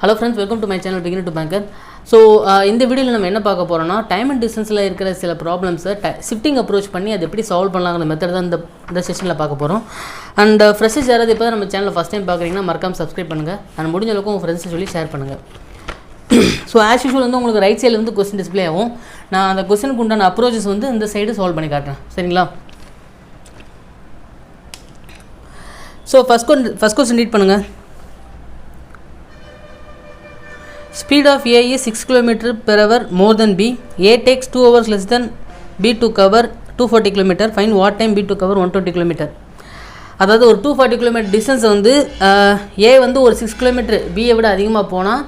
Hello friends, welcome to my channel Beginner to Banker. So இந்த வீடியோல நம்ம என்ன பார்க்க போறோம்னா டைம் அண்ட் டிஸ்டன்ஸ்ல இருக்கிற சில ப்ராப்ளம்ஸ் ஷிஃப்டிங் அப்ரோச் பண்ணி அதை எப்படி சால்வ் பண்ணலாம்ங்கற மெத்தட் தான் இந்த செஷன்ல பார்க்க போறோம். அண்ட் ஃப்ரெஷர்ஸ் யாராவது இப்போ நம்ம சேனலை ஃபர்ஸ்ட் டைம் பார்க்குறீங்கன்னா மறக்காம சப்ஸ்கிரைப் பண்ணுங்க. அண்ட் முடிஞ்ச அளவுக்கு உங்க ஃப்ரெண்ட்ஸ் சொல்லி ஷேர் பண்ணுங்க. ஸோ ஆஸ் யூஷுவல் வந்து உங்களுக்கு ரைட் சைடில் வந்து கொஸ்டின் டிஸ்பிளே ஆகும். நான் அந்த கொஸ்டினுக்கு உண்டான அப்ரோச்சஸ் வந்து இந்த சைடு சால்வ் பண்ணி காட்டுறேன். சரிங்களா? ஸோ ஃபர்ஸ்ட் கொஸ்டின் ரீட் பண்ணுங்க. Speed of A is 6 km per hour more than B. A takes 2 hours less than B to cover 240 km. Find what time B to cover 120 km. அதாவது ஒரு 240 km distance வந்து A வந்து ஒரு 6 km B விட அதிகமாக போனால்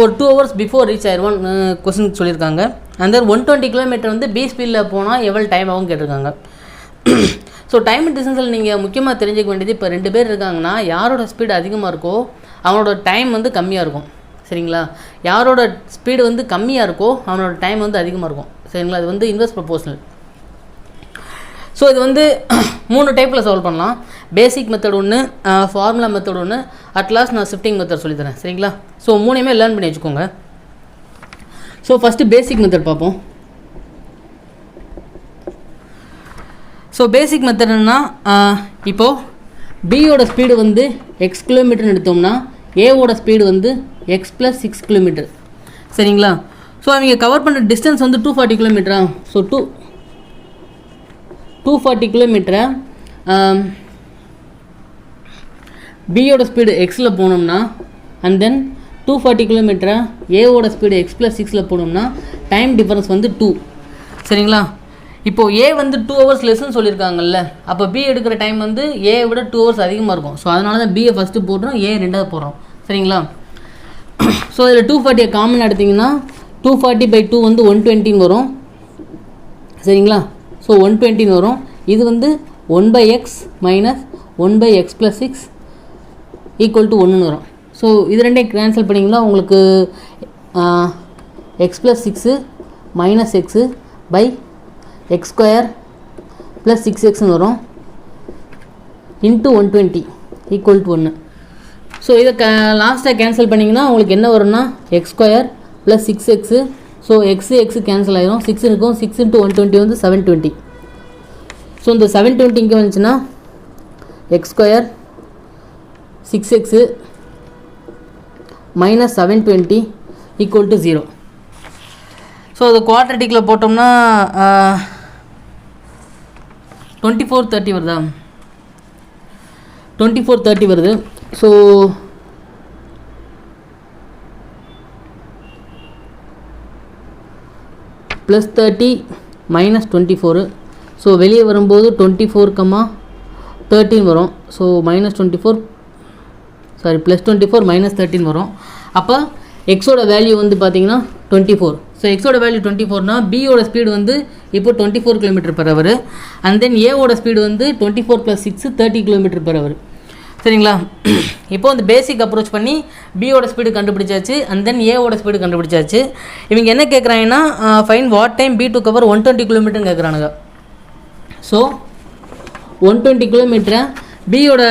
ஒரு 2 hours before reach ஆயிடுவான்னு question சொல்லியிருக்காங்க. அந்த 120 km வந்து B ஸ்பீடில் போனால் எவ்வளோ டைம் ஆகும் கேட்டிருக்காங்க. ஸோ டைம் டிஸ்டன்ஸில் நீங்கள் முக்கியமாக தெரிஞ்சுக்க வேண்டியது இப்போ 2 பேர் இருக்காங்கன்னா யாரோட ஸ்பீடு அதிகமாக இருக்கோ அவனோட டைம் வந்து கம்மியாக இருக்கும். சரிங்களா? யாரோட ஸ்பீடு வந்து கம்மியாக இருக்கோ அவனோட டைம் வந்து அதிகமாக இருக்கும். சரிங்களா? இது வந்து இன்வெர்ஸ் ப்ரொபோஷனல். ஸோ இது வந்து 3 டைப்பில் சால்வ் பண்ணலாம். பேசிக் மெத்தட் ஒன்று, ஃபார்முலா மெத்தட் ஒன்று, அட்லாஸ்ட் நான் ஷிஃப்டிங் மெத்தட் சொல்லித்தரேன். சரிங்களா? ஸோ 3மே லேர்ன் பண்ணி வச்சுக்கோங்க. ஸோ ஃபஸ்ட்டு பேசிக் மெத்தட் பார்ப்போம். ஸோ பேசிக் மெத்தட்னா இப்போது பியோட ஸ்பீடு வந்து எக்ஸ் கிலோமீட்டர்னு எடுத்தோம்னா ஏவோட ஸ்பீடு வந்து எக்ஸ் ப்ளஸ் 6 கிலோமீட்டர். சரிங்களா? ஸோ அவங்க கவர் பண்ணுற டிஸ்டன்ஸ் வந்து 240 கிலோமீட்டரா. ஸோ 240 கிலோமீட்டரை பியோட ஸ்பீடு எக்ஸில் போனோம்னா அண்ட் தென் 240 கிலோமீட்டரை ஏவோட ஸ்பீடு எக்ஸ் ப்ளஸ் 6ல் போனோம்னா டைம் டிஃபரன்ஸ் வந்து 2. சரிங்களா? இப்போது ஏ வந்து 2 hours லெஸ்ன்னு சொல்லியிருக்காங்கல்ல, அப்போ பி எடுக்கிற டைம் வந்து ஏ விட 2 hours அதிகமாக இருக்கும். ஸோ அதனால தான் பியை ஃபஸ்ட்டு போடுறோம், ஏ 2வது போடுறோம். சரிங்களா? ஸோ இதில் 240 காமன் எடுத்திங்கன்னா 240/2 வந்து 120 வரும். சரிங்களா? ஸோ 120 வரும். இது வந்து 1/x மைனஸ் 1/x + 6 = 1 வரும். ஸோ இது ரெண்டையும் கேன்சல் பண்ணிங்கன்னா உங்களுக்கு x + 6 minus x by x² + 6x வரும் இன்ட்டு 120 = 1. ஸோ இதை லாஸ்ட்டாக கேன்சல் பண்ணிங்கன்னா உங்களுக்கு என்ன வரும்னா x² + 6x. So x cancel ஆகிரும், 6 இருக்கும். 6 × 120 வந்து 720. ஸோ இந்த 720 இங்கே வந்துச்சுன்னா x² 6x மைனஸ் 720 = 0. ஸோ அது குவாட்ரட்டிக்கில் போட்டோம்னா 2430 வருதா? 2430 வருது. So +30 minus 24. ஸோ வெளியே வரும்போது 24,13 வரும். ஸோ -24 +24 -13 வரும். அப்போ எக்ஸோட வேல்யூ வந்து பார்த்தீங்கன்னா 24. ஸோ எக்ஸோட வேல்யூ 24னா பியோட ஸ்பீடு வந்து இப்போ 24 km/h அண்ட் தென் ஏவோட ஸ்பீடு வந்து 24 + 6 30 km/h. சரிங்களா? இப்போ இந்த பேசிக் அப்ரோச் பண்ணி பியோட ஸ்பீடு கண்டுபிடிச்சாச்சு அண்ட் தென் ஏவோட ஸ்பீடு கண்டுபிடிச்சாச்சு. இவங்க என்ன கேட்குறாங்கன்னா fine what time P to cover 120 km கேட்குறானுங்க. ஸோ 120 km பியோட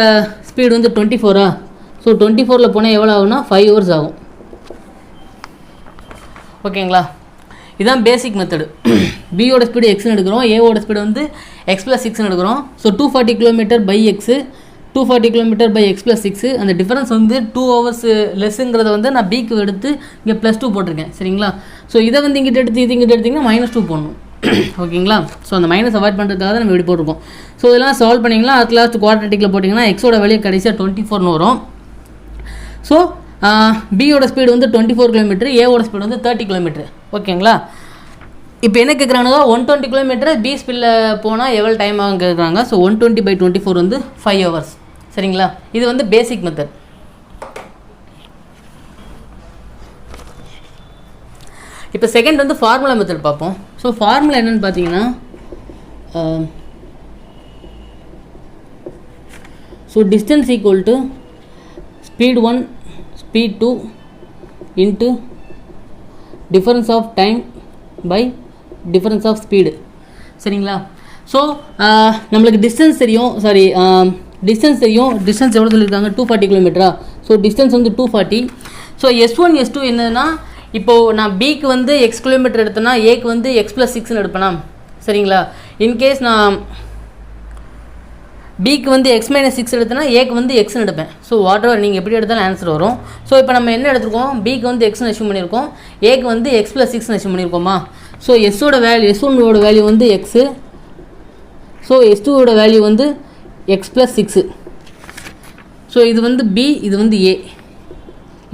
ஸ்பீடு வந்து 24. ஸோ 24ல் போனால் எவ்வளோ ஆகும்னா 5 hours ஆகும். ஓகேங்களா? இதுதான் பேசிக் மெத்தடு. பியோட ஸ்பீடு எக்ஸ்னு எடுக்கிறோம், ஏவோட ஸ்பீடு வந்து x + 6ன்னு எடுக்கிறோம். So 240 km/x 240 km/x + 6. அந்த டிஃபரன்ஸ் வந்து 2 hours லெஸ்ஸுங்கிறத வந்து நான் பிக்கு எடுத்து இங்கே +2 போட்டிருக்கேன். சரிங்களா? ஸோ இதை வந்து இங்கிட்ட எடுத்து இது இங்கிட்ட எடுத்திங்கன்னா -2 போடணும். ஓகேங்களா? ஸோ அந்த மைனஸ் அவாய்ட் பண்ணுறதுக்காக தான் நம்ம இப்படி போட்டிருக்கோம். ஸோ இதெல்லாம் சால்வ் பண்ணிங்கன்னா அட் லாஸ்ட் குவாட்ரட்டிக்கில் போட்டிங்கன்னா எக்ஸோட வேல்யூ கடைசியாக 24 வரும். ஸோ பியோட ஸ்பீடு வந்து 24 km, ஏவோட ஸ்பீடு வந்து 30 km. ஓகேங்களா? இப்போ என்ன கேட்குறாங்க, 120 km பி ஸ்பீடில் போனால் எவ்வளோ டைம் ஆகும் கேட்குறாங்க. ஸோ 120/24 வந்து 5 hours. சரிங்களா? இது வந்து பேசிக் மெத்தட். இப்போ செகண்ட் வந்து ஃபார்முலா மெத்தட் பார்ப்போம். ஸோ ஃபார்முலா என்னென்னு பார்த்தீங்கன்னா so distance = speed 1 speed 2 into difference of time by difference of speed. சரிங்களா? ஸோ நம்மளுக்கு டிஸ்டன்ஸ் தெரியும், டிஸ்டன்ஸ் எவ்வளோ சொல்லியிருக்காங்க, 240 கிலோமீட்டரா. ஸோ டிஸ்டன்ஸ் வந்து 240. ஸோ S1 S2 என்னதுன்னா, இப்போது நான் பிக்கு வந்து எக்ஸ் கிலோமீட்டர் எடுத்தேன்னா ஏக்கு வந்து x+6ன்னு எடுப்பேனா, சரிங்களா. இன்கேஸ் நான் பிக்கு வந்து x-6 எடுத்தேன்னா ஏக்கு வந்து எக்ஸ்னு எடுப்பேன். ஸோ வாட் எவர் நீங்கள் எப்படி எடுத்தாலும் ஆன்சர் வரும். ஸோ இப்போ நம்ம என்ன எடுத்துருக்கோம், பிக்கு வந்து எக்ஸ்னு அஷ்யூம் பண்ணியிருக்கோம், ஏக்கு வந்து x+6ன்னு அஷ்யூம் பண்ணியிருக்கோமா. ஸோ S1 வேல்யூ வந்து எக்ஸு, ஸோ S2 வேல்யூ வந்து x+6. ஸோ இது வந்து பி, இது வந்து ஏ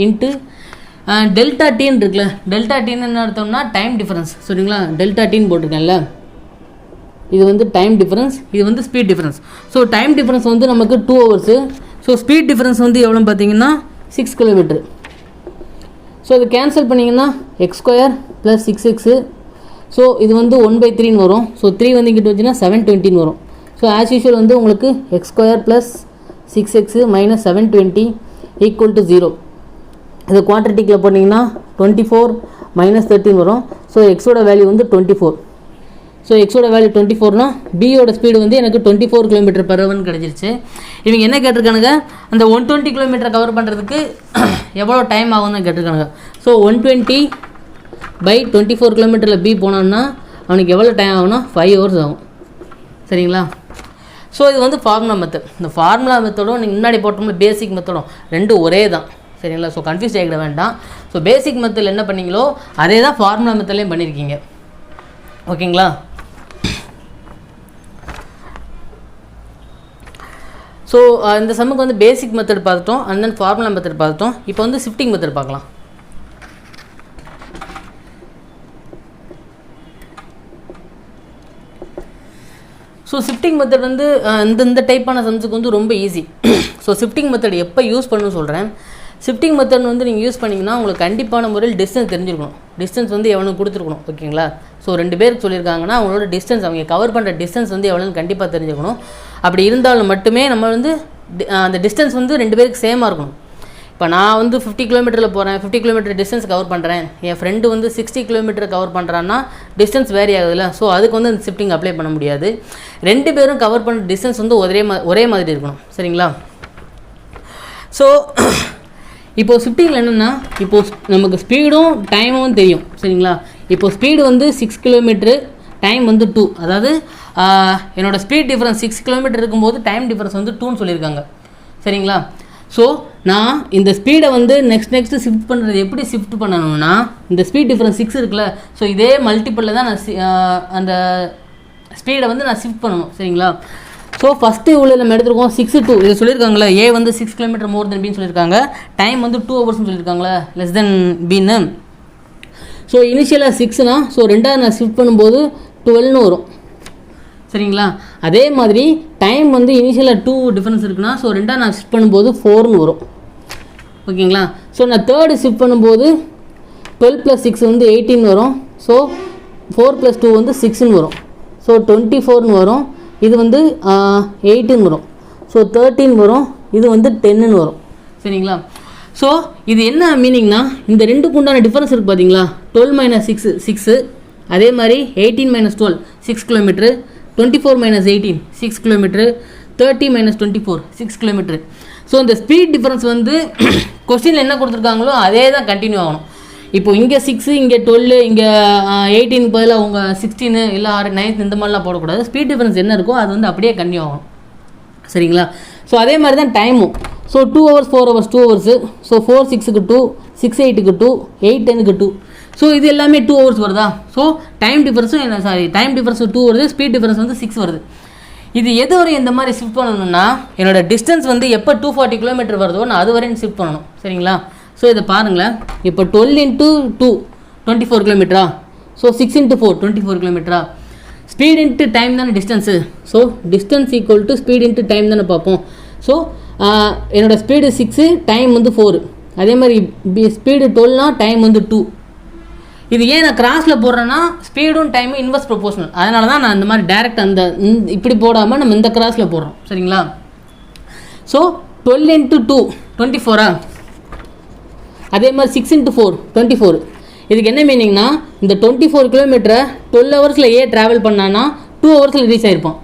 இன்ட்டு டெல்டா டீன்னு இருக்குல்ல. டெல்டா டீன்னு என்ன அர்த்தம்னா டைம் டிஃபரன்ஸ், சரிங்களா. டெல்டா டீன்னு போட்டிருக்கேன்ல, இது வந்து டைம் டிஃபரன்ஸ், இது வந்து speed difference. So time difference வந்து நமக்கு 2 hours. ஸோ ஸ்பீட் டிஃபரன்ஸ் வந்து எவ்வளோன்னு பார்த்தீங்கன்னா 6 km. ஸோ இது கேன்சல் பண்ணிங்கன்னா x² + 6x. ஸோ இது வந்து 1/3 வரும். ஸோ 3 வந்து இங்கிட்ட வச்சுன்னா 720 வரும். ஸோ ஆஸ் யூஷுவல் வந்து உங்களுக்கு x² + 6x - 720 = 0. இது குவாட்ரட்டிக்கில் போட்டிங்கன்னா 24 - 13 வரும். ஸோ எக்ஸோட வேல்யூ வந்து 24. ஸோ எக்ஸோட வேல்யூ 24னா பியோட ஸ்பீடு வந்து எனக்கு 24 km/h கிடச்சிருச்சு. இவங்க என்ன கேட்டிருக்கானுங்க, அந்த 120 km கவர் பண்ணுறதுக்கு எவ்வளோ டைம் ஆகும்னு கேட்டிருக்கானுங்க. ஸோ 120/24 km பி போனான்னா அவனுக்கு எவ்வளோ டைம் ஆகும்னா 5 hours ஆகும், சரிங்களா. ஸோ இது வந்து ஃபார்முலா மெத்தட். இந்த ஃபார்முலா மெத்தடும் நீங்கள் முன்னாடி போட்டோம்னா பேசிக் மெத்தடும் ரெண்டும் ஒரே தான், சரிங்களா. ஸோ கன்ஃபியூஸ் ஆகிட வேண்டாம். ஸோ பேசிக் மெத்தடில் என்ன பண்ணீங்களோ அதே தான் ஃபார்முலா மெத்தட்லேயும் பண்ணியிருக்கீங்க, ஓகேங்களா. ஸோ இந்த சம்முக்கு வந்து பேசிக் மெத்தட் பார்த்துட்டோம், அண்ட் தென் ஃபார்முலா மெத்தட் பார்த்துட்டோம். இப்போ வந்து ஷிஃப்டிங் மெத்தட் பார்க்கலாம். ஸோ ஷிஃப்டிங் மெத்தட் வந்து இந்த டைப்பான சம்ஸுக்கு வந்து ரொம்ப ஈஸி. ஸோ ஷிஃப்டிங் மெத்தட் எப்போ யூஸ் பண்ணணும்னு சொல்கிறேன். ஷிஃப்டிங் மெத்தட் வந்து நீங்கள் யூஸ் பண்ணிங்கன்னா உங்களுக்கு கண்டிப்பான முறையில் டிஸ்டன்ஸ் தெரிஞ்சிருக்கணும். டிஸ்டன்ஸ் வந்து எவ்வளோ கொடுத்துருக்கணும், ஓகேங்களா. ஸோ 2 பேருக்கு சொல்லியிருக்காங்கன்னா அவங்களோட டிஸ்டன்ஸ், அவங்க கவர் பண்ணுற டிஸ்டன்ஸ் வந்து எவ்வளோன்னு கண்டிப்பாக தெரிஞ்சுக்கணும். அப்படி இருந்தாலும் மட்டுமே நம்ம வந்து அந்த டிஸ்டன்ஸ் வந்து 2 பேருக்கு சேமாக இருக்கணும். இப்போ நான் வந்து 50 km போகிறேன், 50 km டிஸ்டன்ஸ் கவர் பண்ணுறேன், என் ஃப்ரெண்டு வந்து 60 km கவர் பண்ணுறான்னா டிஸ்டன்ஸ் வேரி ஆகுதுல்ல. ஸோ அதுக்கு வந்து அந்த ஷிஃப்டிங் அப்ளை பண்ண முடியாது. 2 பேரும் கவர் பண்ணுற டிஸ்டன்ஸ் வந்து ஒரே மாதிரி இருக்கணும், சரிங்களா. ஸோ இப்போது ஷிஃப்டிங்கில் என்னென்னா, இப்போது நமக்கு ஸ்பீடும் டைமும் தெரியும், சரிங்களா. இப்போது ஸ்பீடு வந்து 6 km, டைம் வந்து 2. அதாவது என்னோடய ஸ்பீட் டிஃபரன்ஸ் 6 km இருக்கும்போது டைம் டிஃபரன்ஸ் வந்து 2ன்னு சொல்லியிருக்காங்க, சரிங்களா. ஸோ நான் இந்த ஸ்பீடை வந்து நெக்ஸ்ட் ஷிஃப்ட் பண்ணுறது எப்படி ஷிஃப்ட் பண்ணணும்னா, இந்த ஸ்பீட் டிஃபரன்ஸ் 6 இருக்குல்ல, ஸோ இதே மல்டிப்பிளில் தான் நான் அந்த ஸ்பீடை வந்து நான் ஷிஃப்ட் பண்ணணும், சரிங்களா. ஸோ ஃபஸ்ட்டு இவ்வளோ நம்ம எடுத்துருக்கோம் 6 to இதை சொல்லியிருக்காங்களே, ஏ வந்து 6 km மோர் தென் பின்னு சொல்லியிருக்காங்க, டைம் வந்து 2 hours சொல்லியிருக்காங்களே லெஸ் தென் பின்னு. ஸோ இனிஷியலாக 6னா, ஸோ ரெண்டாவது நான் ஷிஃப்ட் பண்ணும்போது 12ன்னு வரும், சரிங்களா. அதே மாதிரி டைம் வந்து இனிஷியலாக 2 டிஃபரன்ஸ் இருக்குன்னா, ஸோ ரெண்டாவது நான் ஷிஃப்ட் பண்ணும்போது 4ன்னு வரும், ஓகேங்களா. ஸோ நான் தேர்டு ஷிஃப்ட் பண்ணும்போது 12 + 6 வந்து 18 வரும். ஸோ 4 + 2 வந்து 6ன்னு வரும். ஸோ 24ன்னு வரும். இது வந்து 18 வரும். ஸோ 13 வரும். இது வந்து 10ன்னு வரும், சரிங்களா. ஸோ இது என்ன மீனிங்னா, இந்த ரெண்டுக்கு உண்டான டிஃபரன்ஸ் இருக்குது பார்த்தீங்களா. 12 - 6 6, அதே மாதிரி 18 - 12 6 km, 24 - 18 6 km, 30 - 24 6 km. ஸோ இந்த ஸ்பீட் டிஃபரன்ஸ் வந்து கொஸ்டினில் என்ன கொடுத்துருக்காங்களோ அதே தான் கண்டினியூ ஆகணும். இப்போ இங்கே 6, இங்கே 12, இங்கே 18 பதில் அவங்க 16 இல்லை 9 இந்த மாதிரிலாம் போடக்கூடாது. ஸ்பீட் டிஃபரன்ஸ் என்ன இருக்கோ அது வந்து அப்படியே கண்டினியூ ஆகணும், சரிங்களா. ஸோ அதே மாதிரி தான் டைமும். So 2 hours 4 hours 2 hours. So 4 6க்கு 2, 6 8க்கு 2, 8 10க்கு 2. So இது எல்லாமே 2 hours வருதா. ஸோ டைம் டிஃபரன்ஸும் டைம் டிஃபரன்ஸ் 2 வருது, ஸ்பீட் டிஃபரன்ஸ் வந்து 6 வருது. இது எது வரையும் இந்த மாதிரி ஷிஃப்ட் பண்ணணும்னா, என்னோடய டிஸ்டன்ஸ் வந்து எப்போ 240 km வருதோ நான் அது வரையும் ஷிஃப்ட் பண்ணணும், சரிங்களா. ஸோ இதை பாருங்களேன். இப்போ 12 × 2 24 km. So 6 × 4 24 km. Speed into time தானே distance. So distance equal to speed into time தானே பார்ப்போம். ஸோ என்னோடய ஸ்பீடு 6, டைம் வந்து 4. அதே மாதிரி ஸ்பீடு 12னா டைம் வந்து 2. இது ஏன் நான் கிராஸில் போடுறேன்னா, ஸ்பீடும் டைமும் இன்வெர்ஸ் ப்ரொபோஷனல். அதனால தான் நான் இந்த மாதிரி டேரெக்ட் இப்படி போடாமல் நம்ம இந்த கிராஸில் போடுறோம், சரிங்களா. ஸோ 12 × 2 24. அதே மாதிரி 6 × 4 24. இதுக்கு என்ன மீனிங்னா, இந்த 24 km 12 ஹவர்ஸில் ஏ ட்ராவல் பண்ணான்னா 2 ஹவர்ஸில் ரீச் ஆகிருப்போம்.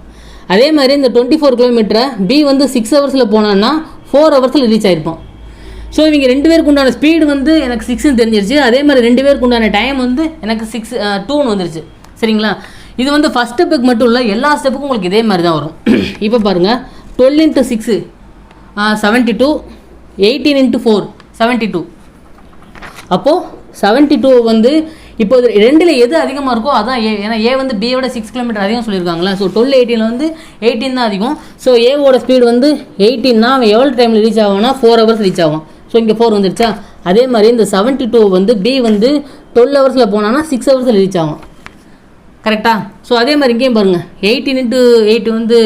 அதே மாதிரி இந்த 24 km பி வந்து 6 ஹவர்ஸில் போனான்னா 4 ஹவர்ஸில் ரீச் ஆகிருப்போம். ஸோ இவங்க 2 பேருக்கு உண்டான ஸ்பீடு வந்து எனக்கு 6ன்னு தெரிஞ்சிருச்சு. அதே மாதிரி 2 பேருக்கு உண்டான டைம் வந்து எனக்கு 2ன்னு வந்துருச்சு. சரிங்களா? இது வந்து ஃபஸ்ட் ஸ்டெப்புக்கு மட்டும் இல்லை, எல்லா ஸ்டெப்புக்கும் உங்களுக்கு இதே மாதிரி தான் வரும். இப்போ பாருங்கள், 12 × 6 72, 18 × 4 72. அப்போது 72 வந்து இப்போ ரெண்டில் எது அதிகமாக இருக்கோ அதான் ஏ. ஏன்னா ஏ வந்து பியோட 6 கிலோமீட்டர் அதிகம் சொல்லியிருக்காங்களா. ஸோ 12 18 வந்து 18 தான் அதிகம். ஸோ ஏவோட ஸ்பீடு வந்து 18னா அவன் எவ்வளோ டைமில் ரீச் ஆகும்னா 4 hours ரீச் ஆகும். ஸோ இங்கே 4 வந்துருச்சா. அதே மாதிரி இந்த 72 வந்து பி வந்து 12 hours போனான்னா 6 hours ரீச் ஆகும். கரெக்டாக? ஸோ அதே மாதிரி இங்கேயும் பாருங்கள், 18 × 8 வந்து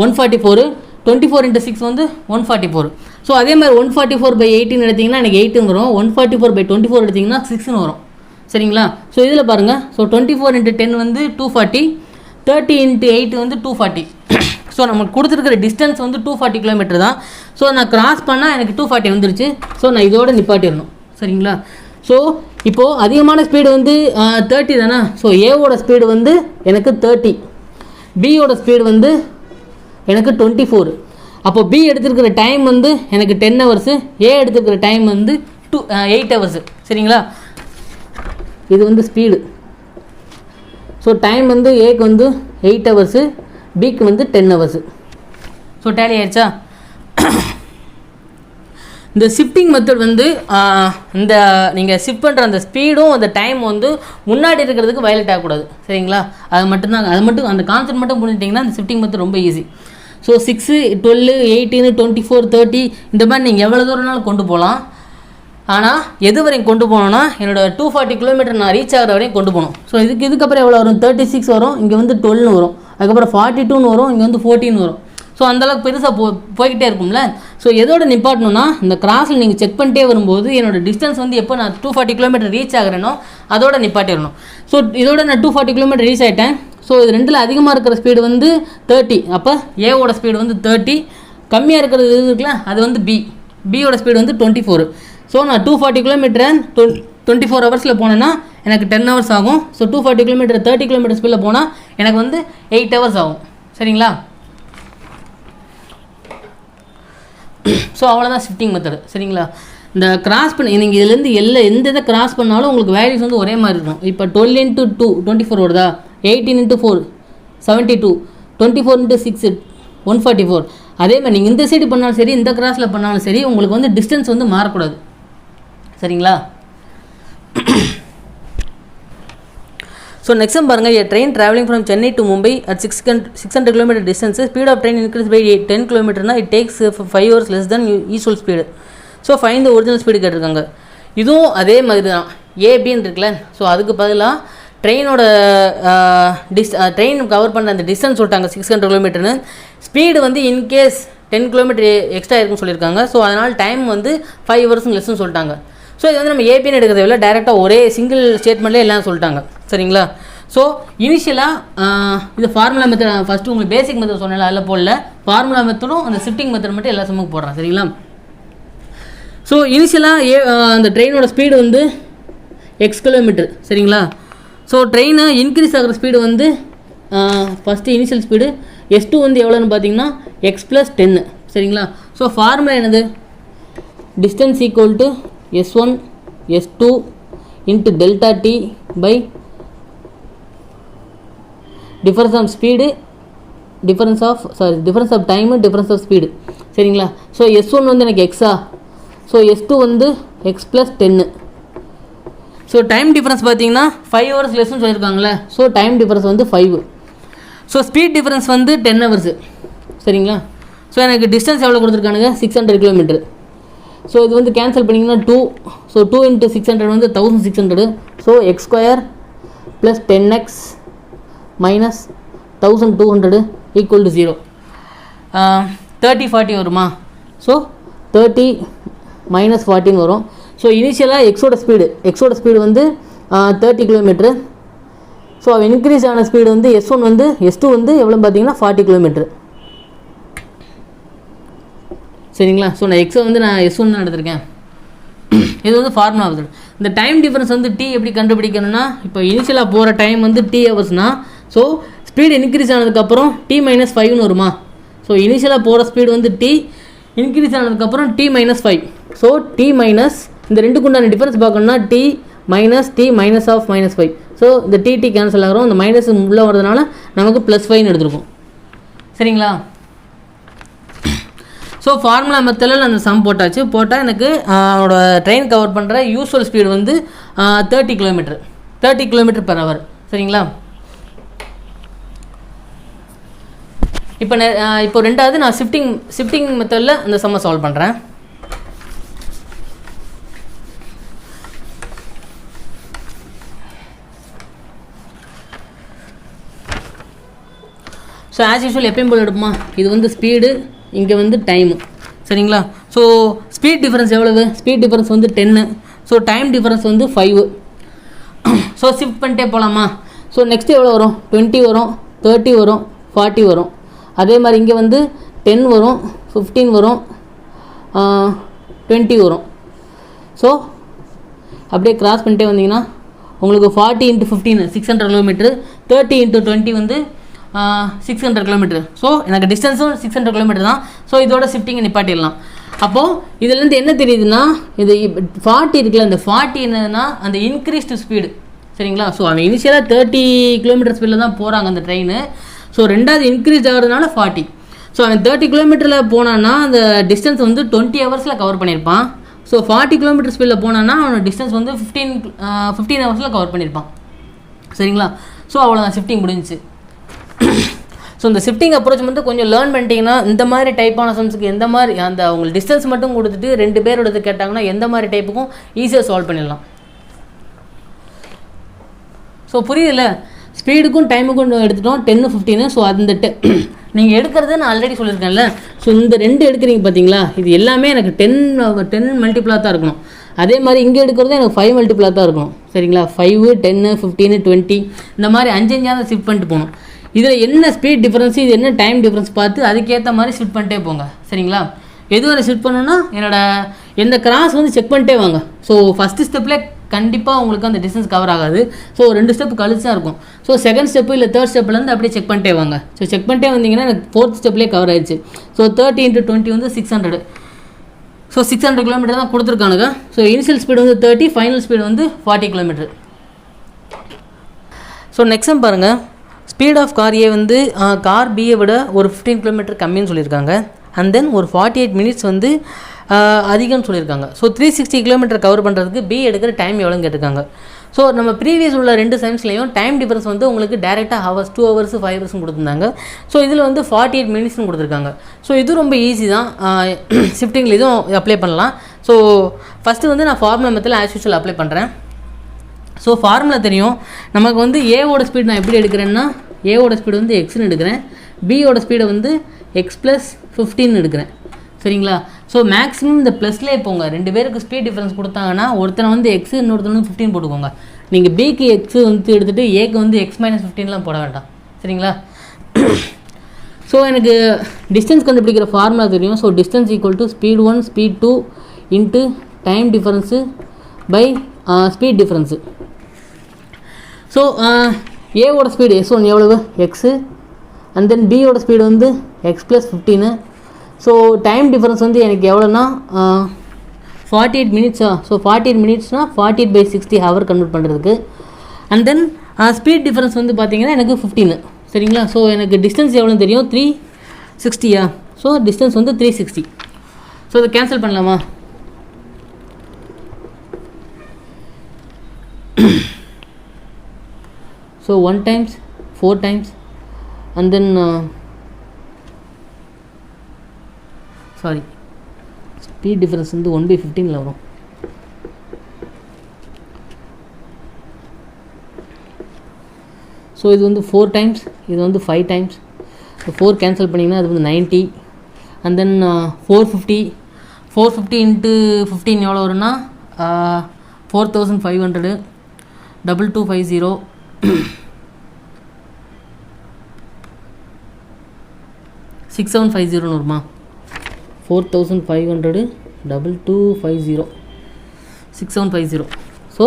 144, 24 × 6 வந்து 144. ஸோ அதே மாதிரி 144/18 எடுத்திங்கன்னா எனக்கு 8ன்னு வரும். 144/24 எடுத்திங்கன்னா 6ன்னு வரும். சரிங்களா? ஸோ இதில் பாருங்கள், ஸோ 24 × 10 வந்து 240, 30 × 8 வந்து 240. ஸோ நமக்கு கொடுத்துருக்கிற டிஸ்டன்ஸ் வந்து 240 கிலோமீட்டர் தான். ஸோ நான் கிராஸ் பண்ணால் எனக்கு 240 வந்துருச்சு. ஸோ நான் இதோட நிப்பாட்டிடணும். சரிங்களா? ஸோ இப்போது அதிகமான ஸ்பீடு வந்து 30 தானே. ஸோ ஏவோட ஸ்பீடு வந்து எனக்கு 30, பியோட ஸ்பீடு வந்து எனக்கு 24. அப்போ பி எடுத்துருக்கிற டைம் வந்து எனக்கு 10 hours, ஏ எடுத்துருக்கிற டைம் வந்து 8 hours. சரிங்களா? இது வந்து ஸ்பீடு. ஸோ டைம் வந்து ஏக்கு வந்து 8 hours, பிக்கு வந்து 10 hours. ஸோ டேலி ஆயிடுச்சா? இந்த ஷிஃப்டிங் மெத்தட் வந்து இந்த நீங்கள் ஷிஃப்ட் பண்ணுற அந்த ஸ்பீடும் அந்த டைம் வந்து முன்னாடி இருக்கிறதுக்கு வயலேட் ஆகக்கூடாது. சரிங்களா? அது மட்டும் அந்த கான்செப்ட் மட்டும் புரிஞ்சிட்டிங்கன்னா அந்த ஷிஃப்டிங் மெத்தட் ரொம்ப ஈஸி. ஸோ 6, 12, 18, 24, 30 இந்த மாதிரி நீங்கள் எவ்வளோ தூரம்னாலும் கொண்டு போகலாம். ஆனால் எது வரையும் கொண்டு போனோன்னா என்னோடய 240 கிலோமீட்டர் நான் ரீச் ஆகிற வரையும் கொண்டு போகணும். ஸோ இதுக்கப்புறம் எவ்வளோ வரும்? 36 வரும், இங்கே வந்து 12ன்னு வரும், அதுக்கப்புறம் 42ன்னு வரும், இங்கே வந்து 14 வரும். ஸோ அந்தளவுக்கு பெருசாக போய்கிட்டே இருக்கும்ல. ஸோ எதோட நிப்பாட்டணும்னா இந்த கிராஸில் நீங்கள் செக் பண்ணிட்டே வரும்போது என்னோடய டிஸ்டன்ஸ் வந்து எப்போ நான் 240 கிலோமீட்டர் ரீச் ஆகிறேனோ அதோட நிப்பாட்டிடணும். ஸோ இதோட நான் 240 கிலோமீட்டர் ரீச் ஆகிட்டேன். ஸோ இது ரெண்டில் அதிகமாக இருக்கிற ஸ்பீடு வந்து 30. அப்போ ஏவோட ஸ்பீடு வந்து 30, கம்மியாக இருக்கிறது இது இருக்குல்ல அது வந்து பியோட ஸ்பீடு வந்து 24. ஸோ நான் 240 கிலோமீட்டரை 24 hours போனேன்னா எனக்கு 10 hours ஆகும். ஸோ 240 கிலோமீட்டர் 30 கிலோமீட்டர் ஸ்பீடில் போனால் எனக்கு வந்து 8 hours ஆகும். சரிங்களா? ஸோ அவ்வளோதான் ஷிஃப்டிங் மெத்தடு. சரிங்களா? இந்த கிராஸ் பண்ணி நீங்கள் இதுலேருந்து எந்த இதை கிராஸ் பண்ணாலும் உங்களுக்கு வேல்யூஸ் வந்து ஒரே மாதிரி இருக்கும். இப்போ 12 × 2 24 வருதா, 18 × 4 72, 24 × 6 144. அதே மாதிரி நீங்கள் இந்த சைடு பண்ணாலும் சரி இந்த கிராஸில் பண்ணாலும் சரி உங்களுக்கு வந்து டிஸ்டன்ஸ் வந்து மாறக்கூடாது. சரிங்களா? ஸோ நெக்ஸ்ட் பாருங்கள், a train traveling from Chennai to Mumbai at 600 km distance, speed of train increased by 10 km it takes 5 hours less than usual speed. So find the original speed கேட்டிருக்காங்க. இதுவும் அதே மாதிரி தான், ஏபின்னு இருக்குல்ல. ஸோ அதுக்கு பதிலாக ட்ரெயினோட train cover பண்ண அந்த டிஸ்டன்ஸ் சொல்லிட்டாங்க 600 கிலோமீட்டர்னு. ஸ்பீடு வந்து இன்கேஸ் 10 கிலோமீட்டர் எக்ஸ்ட்ரா இருக்குன்னு சொல்லியிருக்காங்க. ஸோ அதனால் டைம் வந்து 5 hours லெஸ்ன்னு சொல்லிட்டாங்க. ஸோ இது வந்து நம்ம ஏபின்னு எடுக்கிறத விட டேரெக்டாக ஒரே சிங்கிள் ஸ்டேட்மெண்ட்லேயே எல்லாம் சொல்லிட்டாங்க. சரிங்களா? ஸோ இனிஷியலாக இது ஃபார்முலா மெத்தட் ஃபஸ்ட்டு உங்களுக்கு பேசிக் மெத்தட் சொன்னால அதில் போடல, ஃபார்முலா மெத்தடும் அந்த ஷிஃப்டிங் மெத்தட் மட்டும் எல்லா சமூகம் போடுறேன். சரிங்களா? ஸோ இனிஷியலாக அந்த ட்ரெயினோட ஸ்பீடு வந்து எக்ஸ் கிலோமீட்டர். சரிங்களா? ஸோ ட்ரெயின் இன்க்ரீஸ் ஆகிற ஸ்பீடு வந்து ஃபஸ்ட்டு இனிஷியல் ஸ்பீடு S2 வந்து எவ்வளோன்னு பார்த்தீங்கன்னா எக்ஸ் + 10. சரிங்களா? ஸோ ஃபார்முலா என்னது? Distance equal to S1 S2 × ΔT by difference of speed difference of time difference of speed. சரிங்களா? ஸோ S1 வந்து எனக்கு எக்ஸா, ஸோ S2 வந்து எக்ஸ் + 10. ஸோ டைம் டிஃபரன்ஸ் பார்த்தீங்கன்னா 5 hours லெஸ்ன்னு சொல்லியிருக்காங்களே. ஸோ டைம் டிஃபரன்ஸ் வந்து 5. So speed difference வந்து 10 hours. சரிங்களா? So எனக்கு distance எவ்வளோ கொடுத்துருக்கானுங்க? 600 கிலோமீட்டர். ஸோ இது வந்து கேன்சல் பண்ணிங்கன்னா 2. ஸோ 2 × 600 வந்து 1600. So x² + 10x - 1200 = 0. 30 40 வருமா? ஸோ 30 - 14 வரும். ஸோ இனிஷியலாக எக்ஸோட ஸ்பீடு வந்து 30 கிலோமீட்ரு. ஸோ அவன் இன்க்ரீஸ் ஆன ஸ்பீடு வந்து S2 வந்து எவ்வளோ பார்த்தீங்கன்னா 40 கிலோமீட்ரு. சரிங்களா? ஸோ நான் எக்ஸை வந்து நான் S1 தான் எடுத்திருக்கேன். இது வந்து ஃபார்முலா மெத்தட். இந்த டைம் டிஃபரன்ஸ் வந்து T எப்படி கண்டுபிடிக்கணும்னா, இப்போ இனிஷியலாக போகிற டைம் வந்து T ஹவர்ஸ்னால், ஸோ ஸ்பீடு இன்க்ரீஸ் ஆனதுக்கப்புறம் T - 5ன்னு வருமா? ஸோ இனிஷியலாக போகிற ஸ்பீடு வந்து T, இன்க்ரீஸ் ஆனதுக்கப்புறம் t minus 5. So t minus இந்த ரெண்டுக்கு உண்டான டிஃபரன்ஸ் பார்க்கணும்னா t minus t minus of minus 5. So இந்த t கேன்சல் ஆகிறோம், இந்த மைனஸ் உள்ளே வரதுனால நமக்கு ப்ளஸ் 5ன்னு எடுத்துருக்கோம். சரிங்களா? ஸோ ஃபார்முலா மெத்தடில் அந்த சம் போட்டாச்சு. போட்டால் எனக்கு அவனோட ட்ரெயின் கவர் பண்ணுற யூஸ்வல் ஸ்பீடு வந்து 30 கிலோமீட்டர் per hour. சரிங்களா? இப்போ ரெண்டாவது நான் ஷிஃப்டிங் மெத்தடில் அந்த சம்மை சால்வ் பண்ணுறேன். ஸோ ஆஸ் யூஸ்வல் எப்பயும் போல் எடுப்போமா, இது வந்து ஸ்பீடு, இங்கே வந்து டைமு. சரிங்களா? ஸோ ஸ்பீட் டிஃபரன்ஸ் எவ்வளவு? ஸ்பீட் டிஃபரன்ஸ் வந்து 10. ஸோ டைம் டிஃபரன்ஸ் வந்து 5. ஸோ ஷிஃப்ட் பண்ணிட்டே போகலாமா? ஸோ நெக்ஸ்ட்டு எவ்வளோ வரும்? 20 வரும், 30 வரும், 40 வரும். அதே மாதிரி இங்கே வந்து 10 வரும், 15 வரும், 20 வரும். ஸோ அப்படியே கிராஸ் பண்ணிட்டே வந்தீங்கன்னா உங்களுக்கு 40 × 15 600 கிலோமீட்டர், 30 × 20 வந்து 600 கிலோமீட்டர். ஸோ எனக்கு டிஸ்டன்ஸும் 600 கிலோமீட்டர் தான். ஸோ இதோட ஷிஃப்டிங்கை நிப்பாட்டிடலாம். அப்போது இதுலேருந்து என்ன தெரியுதுன்னா, இது 40 இருக்குல்ல, இந்த 40 என்னதுன்னா அந்த இன்க்ரீஸ்டு ஸ்பீடு. சரிங்களா? ஸோ அவன் இனிஷியலாக 30 கிலோமீட்டர் ஸ்பீடில் தான் போகிறாங்க அந்த ட்ரெயின். ஸோ ரெண்டாவது இன்க்ரீஸ் ஆகிறதுனால 40. ஸோ அவன் 30 கிலோமீட்டரில் போனான்னா அந்த டிஸ்டன்ஸ் வந்து 20 ஹவர்ஸில் கவர் பண்ணியிருப்பான். ஸோ 40 கிலோமீட்டர் ஸ்பீடில் போனான்னா அவனோட டிஸ்டன்ஸ் வந்து 15 ஹவர்ஸில் கவர் பண்ணியிருப்பான். சரிங்களா? ஸோ அவ்வளோதான், ஷிஃப்டிங் முடிஞ்சிச்சு. ஸோ இந்த ஷிஃப்டிங் அப்ரோச் மட்டும் கொஞ்சம் லேர்ன் பண்ணிட்டீங்கன்னா இந்த மாதிரி டைப்பான சம்ஸுக்கு எந்த மாதிரி அந்த அவங்களுக்கு டிஸ்டன்ஸ் மட்டும் கொடுத்துட்டு 2 பேரோடது கேட்டாங்கன்னா எந்த மாதிரி டைப்புக்கும் ஈஸியாக சால்வ் பண்ணிடலாம். ஸோ புரியுதுல்ல? ஸ்பீடுக்கும் டைமுக்கும் எடுத்துட்டோம் 10, 15. ஸோ அந்த நீங்கள் எடுக்கிறது நான் ஆல்ரெடி சொல்லியிருக்கேன்ல. ஸோ இந்த 2 எடுக்கிறீங்க பார்த்தீங்களா, இது எல்லாமே எனக்கு 10 மல்டிப்ளாக தான் இருக்கணும். அதே மாதிரி இங்கே எடுக்கிறது எனக்கு 5 மல்டிப்ளாக தான் இருக்கணும். சரிங்களா? 5, 10, 15, 20 இந்த மாதிரி 5 ஷிஃப்ட் பண்ணிட்டு போகணும். இதில் என்ன ஸ்பீட் டிஃபரன்ஸ், இது என்ன டைம் டிஃபரன்ஸ் பார்த்து அதுக்கேற்ற மாதிரி ஷிஃப்ட் பண்ணிட்டே போங்க. சரிங்களா? எதுவும் ஷிஃப்ட் பண்ணணும்னா எந்த கிராஸ் வந்து செக் பண்ணிட்டே வாங்க. ஸோ ஃபஸ்ட்டு ஸ்டெப்பில் கண்டிப்பாக உங்களுக்கு அந்த டிஸ்டன்ஸ் கவர் ஆகாது. ஸோ 2 ஸ்டெப் கழிச்சு தான் இருக்கும். ஸோ செகண்ட் ஸ்டெப்பு இல்லை தேர்ட் ஸ்டெப்லேருந்து அப்படியே செக் பண்ணிட்டே வாங்க. ஸோ செக் பண்ணிட்டே வந்தீங்கன்னா எனக்கு 4th ஸ்டெப்லேயே கவர் ஆயிடுச்சு. ஸோ 30 × 20 வந்து 600. ஸோ 600 கிலோமீட்டர் தான் கொடுத்துருக்கானுங்க. ஸோ இனிஷியல் ஸ்பீடு வந்து 30, ஃபைனல் ஸ்பீடு வந்து 40 கிலோமீட்டர். ஸோ நெக்ஸ்ட் டைம் பாருங்கள், ஸ்பீட் ஆஃப் கார் ஏ வந்து கார் பியை விட ஒரு 15 கிலோமீட்டர் கம்மின்னு சொல்லியிருக்காங்க. அண்ட் தென் ஒரு 48 மினிட்ஸ் வந்து அதிகம்னு சொல்லியிருக்காங்க. ஸோ 360 கிலோமீட்டர் கவர் பண்ணுறதுக்கு பி எடுக்கிற டைம் எவ்வளோன்னு கேட்டிருக்காங்க. ஸோ நம்ம ப்ரீவியஸ் உள்ள 2 சைன்ஸ்லேயும் டைம் டிஃபரன்ஸ் வந்து உங்களுக்கு டேரெக்டாக ஹவர்ஸ் 2 ஹவர்ஸ் 5 ஹவர்ஸ்னு கொடுத்துருந்தாங்க. ஸோ இதில் வந்து 48 மினிட்ஸ்னு கொடுத்துருக்காங்க. ஸோ இது ரொம்ப ஈஸி தான், ஷிஃப்டிங்கில் இதுவும் அப்ளை பண்ணலாம். ஸோ ஃபஸ்ட்டு வந்து நான் ஃபார்முலா மெத்தடில் ஆஸ் யூஷுவல் அப்ளை பண்ணுறேன். ஸோ ஃபார்முலா தெரியும் நமக்கு வந்து ஏவோட ஸ்பீடு நான் எப்படி எடுக்கிறேன்னா, ஏவோட ஸ்பீடு வந்து எக்ஸ்ன்னு எடுக்கிறேன், பியோட ஸ்பீடை வந்து எக்ஸ் ப்ளஸ் 15 எடுக்கிறேன். சரிங்களா? ஸோ மேக்ஸிமம் இந்த ப்ளஸ்லேயே போங்க. 2 பேருக்கு ஸ்பீட் டிஃபரன்ஸ் கொடுத்தாங்கன்னா ஒருத்தனை வந்து எக்ஸ், இன்னொருத்தனை வந்து 15 போட்டுக்கோங்க. நீங்கள் பிக்கு எக்ஸ் வந்து எடுத்துகிட்டு ஏக்கு வந்து எக்ஸ் மைனஸ் 15லாம் போட வேண்டாம். சரிங்களா? ஸோ எனக்கு டிஸ்டன்ஸ் கண்டுபிடிக்கிற ஃபார்முலா தெரியும். So distance equal to speed 1 speed 2 into time difference by speed difference. So ஏவோட ஸ்பீடு S1 எவ்வளவு? எக்ஸு. அண்ட் தென் பியோட ஸ்பீடு வந்து x plus 15. So time difference வந்து எனக்கு எவ்வளோன்னா 48 மினிட்ஸா? ஸோ 48 மினிட்ஸ்னால் 48/60 ஹவர் கன்வெர்ட் பண்ணுறதுக்கு. அண்ட் தென் ஸ்பீட் டிஃபரன்ஸ் வந்து பார்த்திங்கன்னா எனக்கு 15. சரிங்களா? ஸோ எனக்கு டிஸ்டன்ஸ் எவ்வளோன்னு தெரியும், 360. ஸோ டிஸ்டன்ஸ் வந்து 360. ஸோ இதை கேன்சல் பண்ணலாமா? So 1 times 4 times and then sorry speed difference வந்து 1/15 வரும். ஸோ இது வந்து 4 times, இது வந்து 5 times. ஸோ 4 கேன்சல் பண்ணிங்கன்னா அது வந்து 90. அண்ட் தென் 450 × 15 எவ்வளோ வரும்னா 4500. 2250 6750 வருமா? 4500 2250 6750. So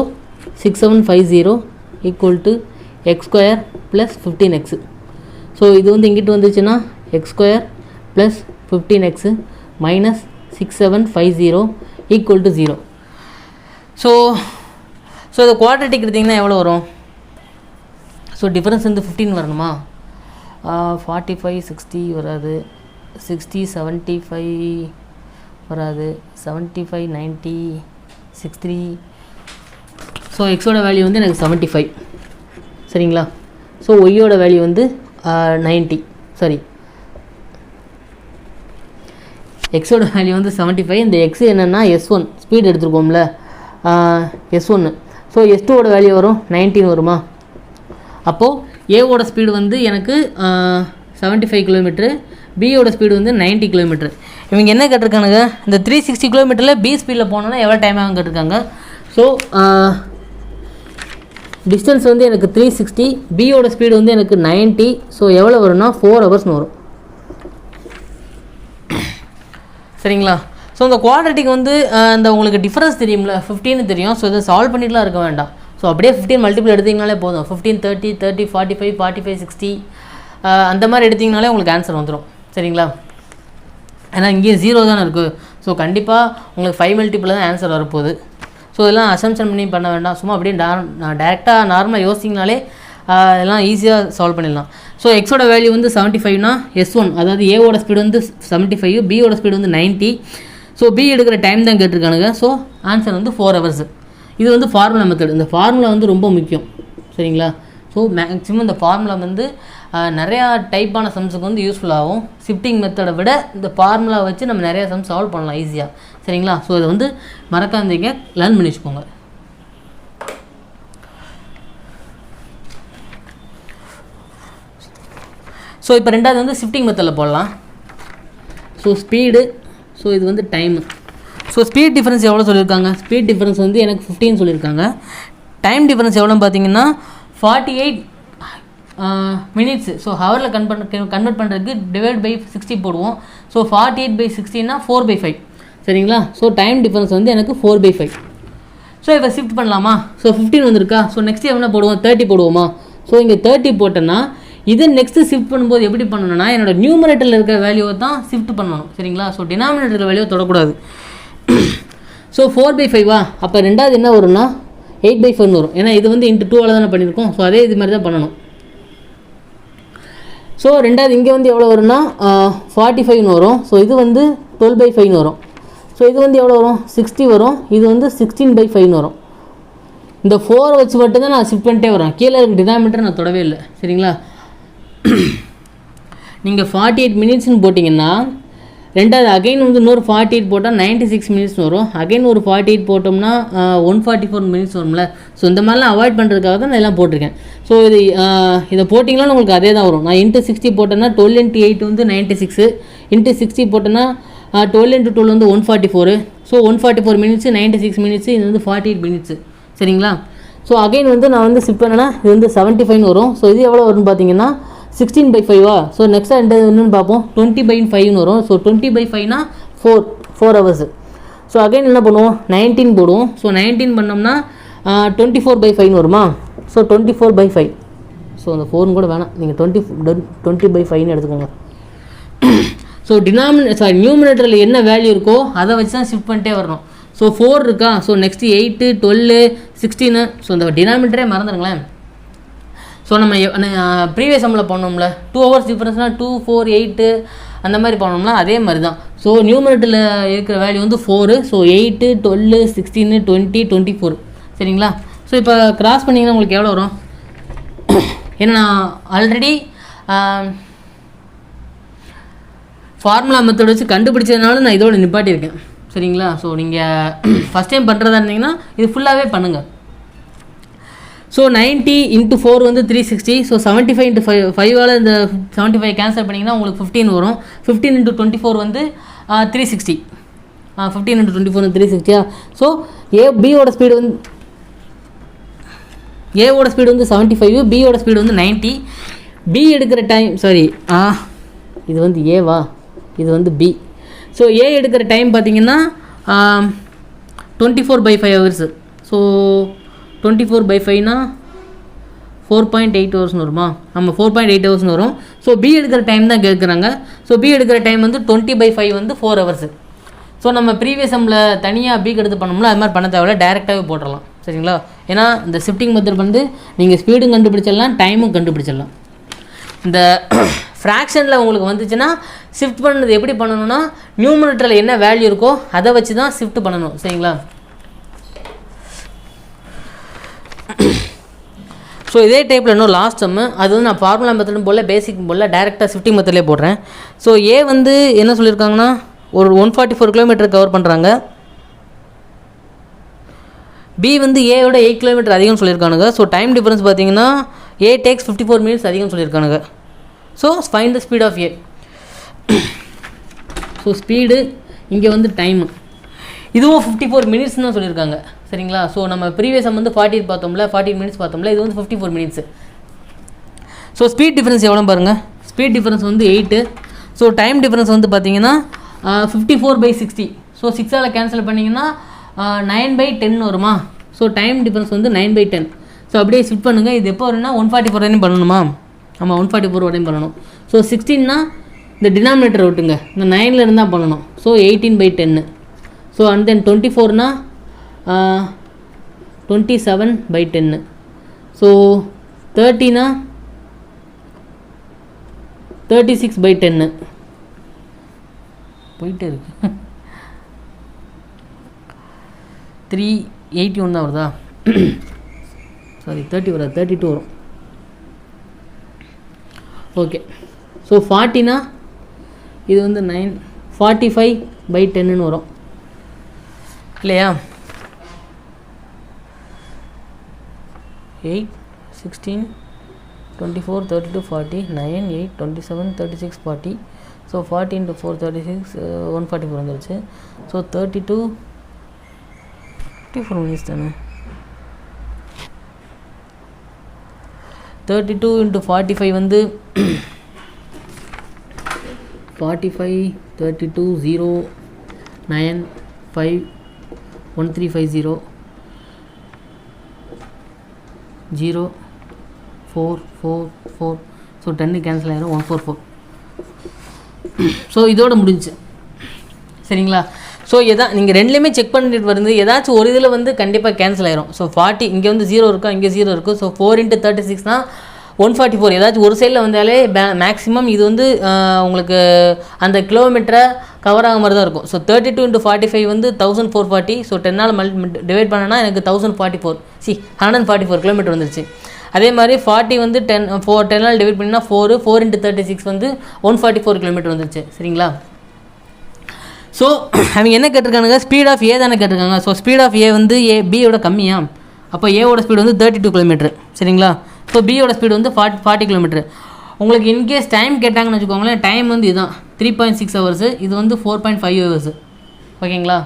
6750 equal to x² plus 15x. So இது வந்து இங்கிட்டு வந்துச்சுன்னா x² plus 15x minus 6750 equal to 0. So இந்த குவாட்ரேட்டிக் எடுத்திங்கன்னா எவ்வளோ வரும்? ஸோ டிஃபரன்ஸ் வந்து 15 வரணுமா? 45 60 வராது, 60 75 வராது, 75 90 63. ஸோ எக்ஸோட வேல்யூ வந்து எனக்கு 75 சரிங்களா? ஸோ ஒய்யோட வேல்யூ வந்து 90 சாரி எக்ஸோட வேல்யூ வந்து 75. இந்த எக்ஸ் என்னென்னா S1 ஸ்பீட் எடுத்துருக்கோம்ல S1. ஸோ S2ஓட வேல்யூ வரும் 19 வருமா? அப்போது ஏவோட ஸ்பீடு வந்து எனக்கு 75 கிலோமீட்டரு, பியோட ஸ்பீடு வந்து 90 கிலோமீட்டர். இவங்க என்ன கேட்டிருக்கானுங்க, இந்த 360 கிலோமீட்டரில் பி ஸ்பீடில் போனோன்னா எவ்வளோ டைம் ஆகும் கேட்டிருக்காங்க. ஸோ டிஸ்டன்ஸ் வந்து எனக்கு 360, பியோட ஸ்பீடு வந்து எனக்கு 90. ஸோ எவ்வளோ வரும்னா 4 ஹவர்ஸ்னு வரும் சரிங்களா? ஸோ இந்த குவாட்ரேட்டிக் வந்து இந்த உங்களுக்கு டிஃபரன்ஸ் தெரியும்ல 15 தெரியும். ஸோ இதை சால்வ் பண்ணிட்டுலாம் இருக்க வேண்டாம். ஸோ அப்படியே 15 மல்டிபிள் எடுத்திங்கனாலே போதும். 15 30 30 45 45 60 அந்த மாதிரி எடுத்திங்கனாலே உங்களுக்கு ஆன்சர் வந்துடும் சரிங்களா? ஏன்னா இங்கேயும் 0 தானே இருக்குது. ஸோ கண்டிப்பாக உங்களுக்கு 5 மல்டிபிள் தான் ஆன்சர் வரப்போகுது. ஸோ இதெல்லாம் அசம்ஷன் பண்ணி பண்ண வேண்டாம். சும்மா அப்படியே டேரெக்டாக நார்மலாக யோசிச்சிங்கனாலே இதெல்லாம் ஈஸியாக சால்வ் பண்ணிடலாம். ஸோ எக்ஸோட வேல்யூ வந்து 75னா S1 அதாவது ஏவோட ஸ்பீடு வந்து 75, பியோட ஸ்பீடு வந்து 90. ஸோ பி எடுக்கிற டைம் தான் கேட்டிருக்கானுங்க. ஸோ ஆன்சர் வந்து 4 ஹவர்ஸ். இது வந்து ஃபார்முலா மெத்தட். இந்த ஃபார்முலா வந்து ரொம்ப முக்கியம் சரிங்களா? ஸோ மேக்ஸிமம் இந்த ஃபார்முலா வந்து நிறையா டைப்பான சம்ஸுக்கு வந்து யூஸ்ஃபுல்லாகும். ஷிஃப்டிங் மெத்தடை விட இந்த ஃபார்முலா வச்சு நம்ம நிறையா சம்ஸ் சால்வ் பண்ணலாம் ஈஸியாக சரிங்களா? ஸோ இதை வந்து மறக்காதீங்க, லேர்ன் பண்ணி வச்சுக்கோங்க. ஸோ இப்போ ரெண்டாவது வந்து ஷிஃப்டிங் மெத்தடில் போடலாம். ஸோ ஸ்பீடு, ஸோ இது வந்து டைமு. ஸோ ஸ்பீட் டிஃபரன்ஸ் எவ்வளோ சொல்லியிருக்காங்க? ஸ்பீட் டிஃபரன்ஸ் வந்து எனக்கு 15 சொல்லியிருக்காங்க. டைம் டிஃபரன்ஸ் எவ்வளோன்னு பார்த்தீங்கன்னா 48 மினிட்ஸு. ஸோ ஹவரில் கன்வெர்ட் பண்ணுறதுக்கு டிவைட் பை 60 போடுவோம். ஸோ 48/60னா 4/5 சரிங்களா? ஸோ டைம் டிஃபரன்ஸ் வந்து எனக்கு 4/5. ஸோ இப்போ ஷிஃப்ட் பண்ணலாமா? ஸோ 15 வந்திருக்கா? ஸோ நெக்ஸ்ட் என்ன போடுவோம்? 30 போடுவோமா? ஸோ இங்கே 30 போட்டோன்னா இதை நெக்ஸ்ட்டு ஷிஃப்ட் பண்ணும்போது எப்படி பண்ணணும்னா என்னோட நியூமரேட்டரில் இருக்கிற வேல்யூவை தான் ஷிஃப்ட் பண்ணணும் சரிங்களா? ஸோ டினாமினேட்டர் வேல்யூவை தொடக்கூடாது. ஸோ 4/5வா? அப்போ ரெண்டாவது என்ன வரும்னா 8/5 வரும். ஏன்னா இது வந்து இன்ட்டு 2ஆல் தானே பண்ணியிருக்கோம். ஸோ அதே இது மாதிரி தான் பண்ணணும். ஸோ ரெண்டாவது இங்கே வந்து எவ்வளோ வரும்னா 45 வரும். ஸோ இது வந்து 12/5 வரும். ஸோ இது வந்து எவ்வளோ வரும்? 60 வரும். இது வந்து 16/5 வரும். இந்த 4 வச்சு மட்டும்தான் நான் ஷிஃப்ட் பண்ணிட்டே வரேன். கீழே இருக்க டினாமினேட்டர் நான் தொடவே இல்லை சரிங்களா? நீங்கள் 48 மினிட்ஸ்னு போட்டிங்கன்னா ரெண்டாவது அகைன் வந்து இன்னொரு 48 போட்டால் 96 மினிட்ஸ் வரும். அகைன் ஒரு 48 போட்டோம்னா 144 மினிட்ஸ் வரும்ல. ஸோ இந்த மாதிரிலாம் அவாய்ட் பண்ணுறதுக்காக தான் நான் எல்லாம் போட்டிருக்கேன். ஸோ இதை போட்டிங்கன்னா உங்களுக்கு அதே தான் வரும். நான் இன்ட்டு 60 போட்டேன்னா 12 × 8 வந்து 96, இன்ட்டு 60 போட்டேன்னா 12 × 12 வந்து 144. ஸோ 144 மினிட்ஸு, 96 மினிட்ஸு, இது வந்து 48 மினிட்ஸு சரிங்களா? ஸோ அகைன் வந்து நான் வந்து ஷிஃப்ட் பண்ணேன்னா இது வந்து 75 வரும். ஸோ இது எவ்வளோ வரும்னு பார்த்தீங்கன்னா 16/5வா? ஸோ நெக்ஸ்ட் என்னன்னு பார்ப்போம். 20/5 வரும். ஸோ 20/5னா 4 ஹவர்ஸ். ஸோ அகைன் என்ன பண்ணுவோம்? 19 போடுவோம். ஸோ 19 பண்ணோம்னா 24/5 வருமா? ஸோ 24/5. ஸோ அந்த 4 கூட வேணாம், நீங்கள் 20/5ன்னு எடுத்துக்கோங்க. ஸோ நியூமினேட்டரில் என்ன வேல்யூ இருக்கோ அதை வச்சு தான் ஷிஃப்ட் பண்ணிட்டே வரணும். ஸோ 4 இருக்கா? So next 8 12 16. ஸோ இந்த டினாமினேட்டரே மறந்துடுங்களேன். ஸோ நம்ம ப்ரீவியஸ் சம்மில் பண்ணோம்ல 2 ஹவர்ஸ் டிஃபரன்ஸ்னால் 2 4 8 அந்த மாதிரி பண்ணோம்னா அதே மாதிரி தான். ஸோ நியூமரேட்டரில் இருக்கிற வேல்யூ வந்து 4. ஸோ 8 12 16 20 24 சரிங்களா? ஸோ இப்போ கிராஸ் பண்ணிங்கன்னா உங்களுக்கு எவ்வளோ வரும்? ஏன்னா நான் ஆல்ரெடி ஃபார்முலா மெத்தட் வச்சு கண்டுபிடிச்சதுனால நான் இதோட நிப்பாட்டியிருக்கேன் சரிங்களா? ஸோ நீங்கள் ஃபஸ்ட் டைம் பண்ணுறதா இருந்தீங்கன்னா இது ஃபுல்லாகவே பண்ணுங்கள். ஸோ 90 × 4 வந்து 360. ஸோ 75 × 5ஆல் இந்த 75 கேன்சல் பண்ணிங்கன்னா உங்களுக்கு 15 வரும். 15 × 24 வந்து 360. 15 × 24 வந்து 360. ஸோ பியோட ஸ்பீடு வந்து ஏவோட ஸ்பீடு வந்து 75, பியோட ஸ்பீடு வந்து 90. பி எடுக்கிற டைம் இது வந்து ஏவா, இது வந்து பி. ஸோ ஏ எடுக்கிற டைம் பார்த்தீங்கன்னா 24/5 ஹவர்ஸு. ஸோ 24/5னா 4.8 ஹவர்ஸ்னு வருமா? நம்ம 4.8 ஹவர்ஸ்னு வரும். ஸோ பி எடுக்கிற டைம் தான் கேட்குறாங்க. ஸோ பி எடுக்கிற டைம் வந்து 20/5 வந்து 4 ஹவர்ஸ். ஸோ நம்ம ப்ரீவியஸ் சம்மில் தனியாக பிக்கு எடுத்து பண்ணோம்னா அது மாதிரி பண்ண தேவையில்ல, டேரெக்டாகவே போட்டுடலாம். சரிங்களா? ஏன்னா இந்த ஷிஃப்டிங் மெத்தட் வந்து நீங்கள் ஸ்பீடும் கண்டுபிடிச்சிடலாம், டைமும் கண்டுபிடிச்சிடலாம். இந்த ஃப்ராக்ஷனில் உங்களுக்கு வந்துச்சுன்னா ஷிஃப்ட் பண்ணது எப்படி பண்ணணும்னா நியூமரேட்டரில் என்ன வேல்யூ இருக்கோ அதை வச்சு தான் ஷிஃப்ட் பண்ணணும். சரிங்களா? ஸோ இதே டைப்பில் இன்னும் லாஸ்ட் சம்மு அது வந்து நான் ஃபார்முலா மெத்தடும் போல் பேசிக் போல் டேரெக்டாக ஷிஃப்டிங் மெத்தட்லேயே போடுறேன். ஸோ ஏ வந்து என்ன சொல்லியிருக்காங்கன்னா ஒரு 144 கிலோமீட்டர் கவர் பண்ணுறாங்க. பி வந்து ஏயோட 8 கிலோமீட்டர் அதிகம் சொல்லியிருக்கானுங்க. ஸோ டைம் டிஃபரன்ஸ் பார்த்தீங்கன்னா ஏ டேக்ஸ் 54 மினிட்ஸ் அதிகம் சொல்லியிருக்கானுங்க. So find the speed of A. So speed இங்கே வந்து டைமு இதுவும் 54 மினிட்ஸ் தான் சொல்லியிருக்காங்க. சரிங்களா? ஸோ நம்ம ப்ரீவியஸ் சம் வந்து 40 பார்த்தோம்ல, 40 மினிட்ஸ் பார்த்தோம்ல, இது வந்து 54 மினிட்ஸ். ஸோ ஸ்பீட் டிஃபரன்ஸ் எவ்வளோ பாருங்கள். ஸ்பீட் டிஃபரன்ஸ் வந்து 8. ஸோ டைம் டிஃபரன்ஸ் வந்து பார்த்தீங்கன்னா 54/60. ஸோ 6ஆல் கேன்சல் பண்ணிங்கன்னா 9/10 வருமா? ஸோ டைம் டிஃபரன்ஸ் வந்து 9/10. ஸோ அப்படியே ஷிஃப்ட் பண்ணுங்கள். இது எப்போ வரும்னா 144 வரையும் பண்ணணுமா? ஆமாம், 144 வரையும் பண்ணணும். ஸோ 16னா இந்த டினாமினேட்டர் விட்டுங்க, இந்த 9ல் இருந்தால் பண்ணணும். ஸோ 18/10. ஸோ அண்ட் தென் 24னா 27/10. ஸோ 30னா 36/10 போயிட்டே இருக்கு. 381 தான் வருதா? சாரி 30 வராது, 32 வரும். ஓகே. ஸோ 40னா இது வந்து 45/10 வரும் இல்லையா? 8, 16, 24, 32, 40, 9, 8, 27, 36, 40. ஸோ 40 × 4 36, 144 வந்துருச்சு. ஸோ 32 54 மினிட்ஸ் தானே. 32 × 45 வந்து 45, 32, 0, 9, 5, 1350, 0, 4, 4, 4. ஸோ 10 கேன்சல் ஆகிடும், 144. ஸோ இதோட முடிஞ்சு. சரிங்களா? ஸோ எதான் நீங்கள் ரெண்டுலேயுமே செக் பண்ணிட்டு வருது, ஏதாச்சும் ஒரு இதில் வந்து கண்டிப்பாக கேன்சல் ஆயிரும். ஸோ 40 இங்கே வந்து 0 இருக்கும், இங்கே 0 இருக்கும். ஸோ 4 × 36 144. ஏதாச்சும் ஒரு சைடில் வந்தாலே மேக்ஸிமம் இது வந்து உங்களுக்கு அந்த கிலோமீட்டரை கவர் ஆக மாதிரி தான் இருக்கும். ஸோ 32 × 45 வந்து 1440. ஸோ 10ஆல் டிவைட் பண்ணனா எனக்கு 1044 144 கிலோமீட்டர் வந்துருச்சு. அதே மாதிரி 40 வந்து 10ஆல் டிவைட் பண்ணினா 4 × 36 வந்து 144 கிலோமீட்டர் வந்துருச்சு. சரிங்களா? ஸோ அவங்க என்ன கேட்டிருக்கானுங்க, ஸ்பீட் ஆஃப் ஏ தானே கேட்டிருக்காங்க. ஸோ ஸ்பீட் ஆஃப் ஏ வந்து பியோட கம்மியா? அப்போ ஏவோட ஸ்பீடு வந்து 32 கிலோமீட்டர். சரிங்களா? ஸோ பியோட ஸ்பீடு வந்து 40 கிலோமீட்டர். உங்களுக்கு இன்கேஸ் டைம் கேட்டாங்கன்னு வச்சுக்கோங்களேன், டைம் வந்து இதுதான் 3.6 ஹவர்ஸு, இது வந்து 4.5 ஹவர்ஸு. ஓகேங்களா?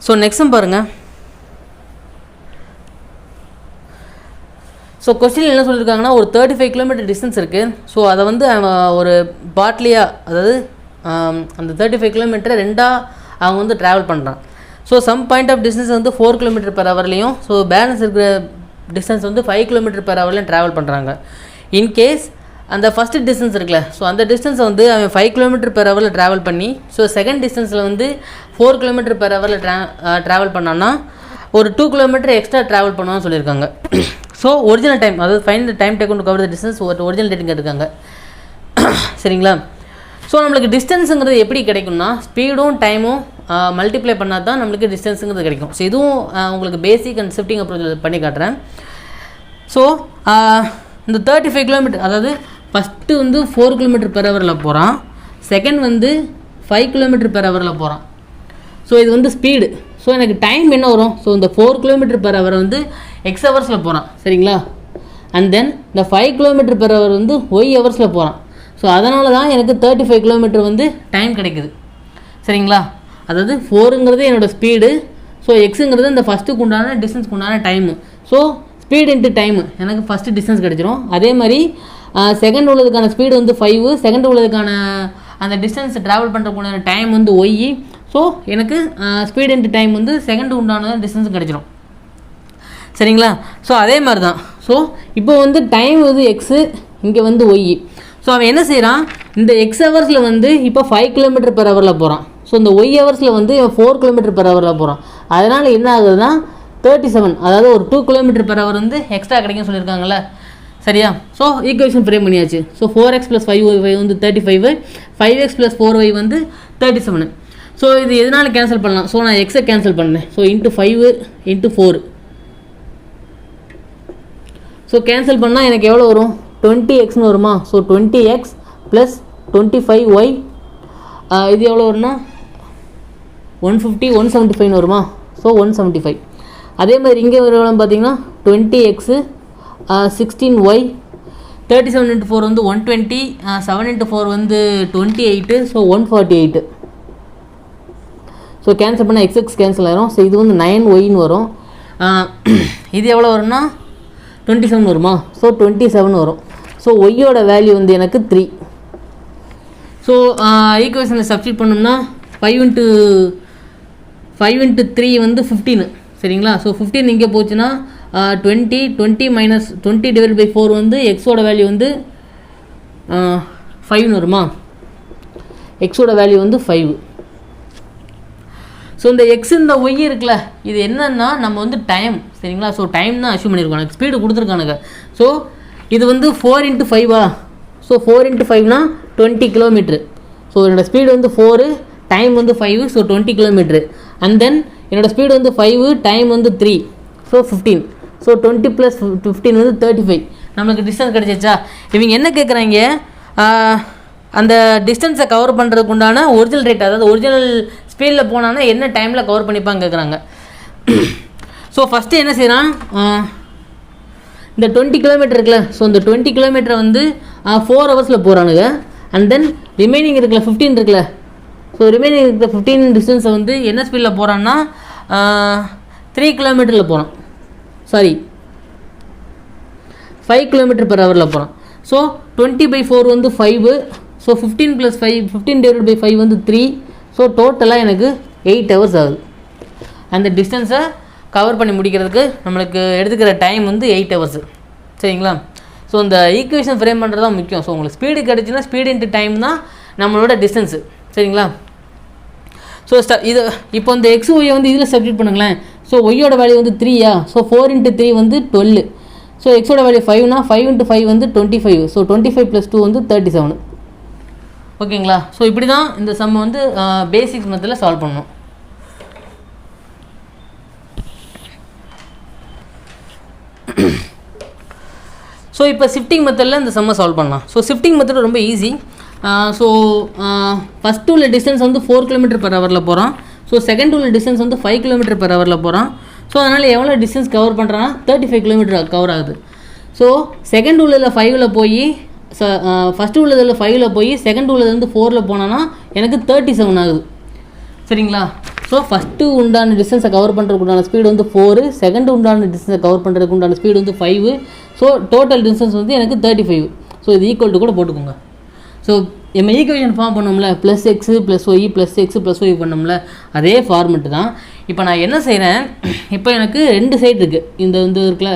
ஸோ நெக்ஸ்ட்டும் பாருங்கள். ஸோ கொஸ்டின் என்ன சொல்லியிருக்காங்கன்னா, ஒரு 35 கிலோமீட்டர் டிஸ்டன்ஸ் இருக்குது. ஸோ அதை வந்து ஒரு பாட்லியாக, அதாவது அந்த 35 கிலோமீட்டரை அவங்க வந்து ட்ராவல் பண்ணுறான். So some point of distance வந்து 4 km/hலையும், ஸோ பேலன்ஸ் இருக்கிற டிஸ்டன்ஸ் வந்து 5 km/hலையும் ட்ராவல் பண்ணுறாங்க. இன்கேஸ் அந்த ஃபஸ்ட்டு டிஸ்டன்ஸ் இருக்குல்ல, ஸோ அந்த டிஸ்டன்ஸை வந்து அவன் 5 km/hல ட்ராவல் பண்ணி, ஸோ செகண்ட் டிஸ்டன்ஸில் வந்து 4 km/hல ட்ராவல் பண்ணான்னா ஒரு 2 km எக்ஸ்ட்ரா ட்ராவல் பண்ணுவான்னு சொல்லியிருக்காங்க. ஸோ ஒரிஜினல் டைம், அதாவது find the time taken to cover the distance, original dating கேட்டிருக்காங்க. சரிங்களா? ஸோ நம்மளுக்கு டிஸ்டன்ஸுங்கிறது எப்படி கிடைக்கும்னா, ஸ்பீடும் டைமும் மல்டிப்ளை பண்ணால் தான் நம்மளுக்கு டிஸ்டன்ஸுங்கிறது கிடைக்கும். ஸோ இதுவும் உங்களுக்கு பேசிக் அண்ட் ஷிஃப்டிங் அப்ரோச் பண்ணி காட்டுறேன். ஸோ இந்த 35 கிலோமீட்டர், அதாவது ஃபஸ்ட்டு வந்து 4 km/hல போகிறான், செகண்ட் வந்து 5 km/hல போகிறான். ஸோ இது வந்து ஸ்பீடு. ஸோ எனக்கு டைம் என்ன வரும்? ஸோ இந்த 4 km/h வந்து எக்ஸ் ஹவர்ஸில் போகிறான். சரிங்களா? அண்ட் தென் இந்த 5 km/h வந்து ஒய் ஹவர்ஸில் போகிறான். ஸோ அதனால தான் எனக்கு 35 கிலோமீட்டர் வந்து டைம் கிடைக்குது. சரிங்களா? அதாவது 4ங்கிறது என்னோடய ஸ்பீடு, ஸோ எக்ஸுங்கிறது இந்த ஃபஸ்ட்டுக்கு உண்டான டிஸ்டன்ஸ்க்கு உண்டான time. So speed into time எனக்கு ஃபஸ்ட்டு டிஸ்டன்ஸ் கிடச்சிரும். அதே மாதிரி செகண்ட் உள்ளதுக்கான ஸ்பீடு வந்து 5, செகண்ட் உள்ளதுக்கான அந்த டிஸ்டன்ஸ் ட்ராவல் பண்ணுறதுக்குண்டான டைம் வந்து ஒய். ஸோ எனக்கு ஸ்பீடு இன்ட்டு டைம் வந்து செகண்ட் உண்டான டிஸ்டன்ஸ் கிடச்சிரும். சரிங்களா? ஸோ அதே மாதிரி தான். ஸோ இப்போ வந்து டைம் வந்து எக்ஸு, இங்கே வந்து ஒய். ஸோ அவன் என்ன செய்கிறான், இந்த எக்ஸ் ஹவர்ஸில் வந்து இப்போ 5 km/h போகிறான். ஸோ இந்த ஒய் ஹவர்ஸில் வந்து 4 km/h போகிறான். அதனால் என்ன ஆகுதுன்னா 37, அதாவது ஒரு 2 km/h வந்து எக்ஸ்ட்ரா கிடைக்கும் சொல்லியிருக்காங்கல்ல. சரியா? ஸோ ஈக்குவேஷன் ஃப்ரேம் பண்ணியாச்சு. ஸோ 4x + 5y வந்து 35, 5x + 4y வந்து 37. ஸோ இது எதனால கேன்சல் பண்ணலாம்? ஸோ நான் எக்ஸை கேன்சல் பண்ணேன். ஸோ × 5 × 4. ஸோ கேன்சல் பண்ணால் எனக்கு எவ்வளோ வரும்? 20xன்னு வருமா? ஸோ 20x + 25y இது எவ்வளோ வரும்னா 150, 175 வருமா? ஸோ 175. அதே மாதிரி இங்கே எவ்வளோ பார்த்தீங்கன்னா 20x 16y, 37 × 4 வந்து 120, 7 × 4 வந்து 28, ஸோ 148. ஸோ கேன்சல் பண்ணால் எக்ஸ் கேன்சல் ஆயிரும். ஸோ இது வந்து 9yன்னு வரும். இது எவ்வளோ வரும்னா 27 வருமா? ஸோ 27 வரும். ஸோ ஒய்யோட வேல்யூ வந்து எனக்கு 3. ஸோ ஈக்குவேஷனில் சப்ஸ்டிட் பண்ணோம்னா 5 × 3 வந்து 15. சரிங்களா? ஸோ 15 இங்கே போச்சுன்னா 20 - 4 வந்து எக்ஸோட வேல்யூ வந்து 5 வருமா? எக்ஸோட வேல்யூ வந்து 5. ஸோ இந்த எக்ஸ் இந்த ஒய் இருக்குல்ல, இது என்னன்னா நம்ம வந்து டைம். சரிங்களா? ஸோ டைம் தான் அஷ்யூம் பண்ணியிருக்கோம். எனக்கு ஸ்பீடு கொடுத்துருக்கானுங்க. ஸோ இது வந்து 4 × 5. So 4 × 5னா 20 km. ஸோ என்னோடய ஸ்பீடு வந்து 4, டைம் வந்து 5, ஸோ 20 km. அண்ட் தென் என்னோடய ஸ்பீடு வந்து 5, டைம் வந்து 3, ஸோ 15. ஸோ 20 + 15 வந்து 35. நம்மளுக்கு டிஸ்டன்ஸ் கிடச்சிச்சா? இவங்க என்ன கேட்குறாங்க, அந்த டிஸ்டன்ஸை கவர் பண்ணுறதுக்கு உண்டான ஒரிஜினல் ரேட், அதாவது ஒரிஜினல் ஸ்பீடில் போனான்னா என்ன டைமில் கவர் பண்ணிப்பாங்க கேட்குறாங்க. ஸோ ஃபஸ்ட்டு என்ன செய்கிறான், இந்த 20 km இருக்குல்ல, ஸோ இந்த 20 km வந்து 4 ஹவர்ஸில் போகிறானுங்க. அண்ட் தென் ரிமைனிங் இருக்குல்ல 15 இருக்குல்ல, ஸோ ரிமைனிங் இருக்கிற 15 டிஸ்டன்ஸை வந்து என்ன ஸ்பீடில் போகிறான்னா 3 km போகிறான். சாரி 5 km/h போகிறான். ஸோ 20/4 வந்து 5. ஸோ 15 + 5, 15 / 5 வந்து 3. ஸோ டோட்டலாக எனக்கு 8 ஹவர்ஸ் ஆகுது. அந்த டிஸ்டன்ஸை கவர் பண்ணி முடிக்கிறதுக்கு நம்மளுக்கு எடுத்துக்கிற டைம் வந்து 8 ஹவர்ஸு. சரிங்களா? ஸோ இந்த ஈக்குவேஷன் ஃப்ரேம் பண்ணுறது தான் முக்கியம். ஸோ உங்களுக்கு ஸ்பீடு கிடச்சுன்னா ஸ்பீடு இன்ட்டு டைம் தான் நம்மளோட டிஸ்டன்ஸு. சரிங்களா? ஸோ இது இப்போ இந்த எக்ஸ் ஒய்யை வந்து இதில் சப்ஸ்டிட் பண்ணுங்களேன். ஸோ ஒய்யோட வேல்யூ வந்து 3. ஸோ 4 × 3 வந்து 12. ஸோ எக்ஸோட வேல்யூ 5னா 5 × 5 வந்து 25. ஸோ 25 + 2 வந்து 37. ஓகேங்களா? ஸோ இப்படி தான் இந்த சம் வந்து பேசிக்ஸ் மெத்தடில் சால்வ் பண்ணணும். ஸோ இப்போ ஷிஃப்டிங் மெத்தடில் இந்த சம்மை சால்வ் பண்ணலாம். ஸோ ஷிஃப்டிங் மெத்தட் ரொம்ப ஈஸி. ஸோ ஃபஸ்ட்டு உள்ள டிஸ்டன்ஸ் வந்து 4 km/h போகிறான். ஸோ செகண்ட் உள்ள டிஸ்டன்ஸ் வந்து 5 km/h போகிறான். ஸோ அதனால் எவ்வளோ டிஸ்டன்ஸ் கவர் பண்ணுறான்னா 35 km கவர் ஆகுது. ஸோ செகண்ட் உள்ளதில் 5ல் போய் ஃபஸ்ட்டு உள்ளதில் 5ல் போய் செகண்ட் உள்ளது வந்து 4ல் போனான்னா எனக்கு 37 ஆகுது. சரிங்களா? ஸோ ஃபஸ்ட்டு உண்டான டிஸ்டன்ஸை கவர் பண்ணுறதுக்கு உண்டான ஸ்பீடு வந்து 4, செகண்ட் உண்டான டிஸ்டன்ஸை கவர் பண்ணுறதுக்கு உண்டான ஸ்பீடு வந்து 5. ஸோ டோட்டல் டிஸ்டன்ஸ் வந்து எனக்கு 35. ஸோ இது ஈக்குவல் டு கூட போட்டுக்கோங்க. ஸோ நம்ம ஈக்குவேஷன் ஃபார்ம் பண்ணோம்ல, +x + y +x + y பண்ணோம்ல, அதே ஃபார்மெட்டு தான். இப்போ நான் என்ன செய்கிறேன், இப்போ எனக்கு 2 சைடு இருக்குது. இந்த இருக்குல்ல,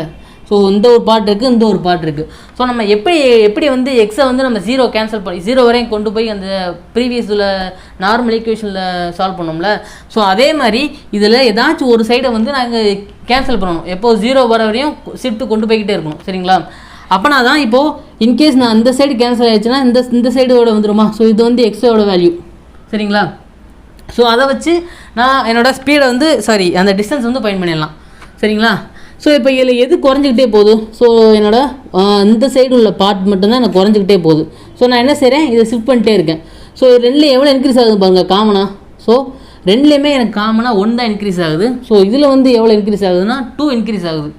ஸோ இந்த ஒரு பார்ட் இருக்குது, இந்த ஒரு பார்ட் இருக்குது. ஸோ நம்ம எப்படி வந்து எக்ஸை வந்து நம்ம 0 கேன்சல் பண்ணி 0 வரையும் கொண்டு போய் அந்த ப்ரீவியஸில் நார்மல் ஈக்குவேஷனில் சால்வ் பண்ணோம்ல, ஸோ அதே மாதிரி இதில் ஏதாச்சும் ஒரு சைடை வந்து நாங்கள் கேன்சல் பண்ணணும். எப்போது 0 வர வரையும் ஷிஃப்ட்டு கொண்டு போய்கிட்டே இருக்கணும். சரிங்களா? அப்போனா தான் இப்போது இன்கேஸ் நான் அந்த சைடு கேன்சல் ஆகிடுச்சுன்னா இந்த சைடோட வந்துடுமா. ஸோ இது வந்து எக்ஸோட வேல்யூ. சரிங்களா? ஸோ அதை வச்சு நான் என்னோடய ஸ்பீடை வந்து அந்த டிஸ்டன்ஸ் வந்து ஃபைண்ட் பண்ணிடலாம். சரிங்களா? ஸோ இப்போ இதில் எது குறைஞ்சிக்கிட்டே போகுது, ஸோ என்னோடய இந்த சைடு உள்ள பார்ட் மட்டும்தான் எனக்கு குறைஞ்சிக்கிட்டே போகுது. ஸோ நான் என்ன செய்கிறேன், இதை ஷிஃப்ட் பண்ணிட்டே இருக்கேன். ஸோ ரெண்டுலேயும் எவ்வளோ இன்க்ரீஸ் ஆகுது பாருங்கள், காமனாக. ஸோ ரெண்டுலேயுமே எனக்கு காமனாக 1 தான் இன்க்ரீஸ் ஆகுது. ஸோ இதில் வந்து எவ்வளோ இன்க்ரீஸ் ஆகுதுன்னா 2 இன்க்ரீஸ் ஆகுது.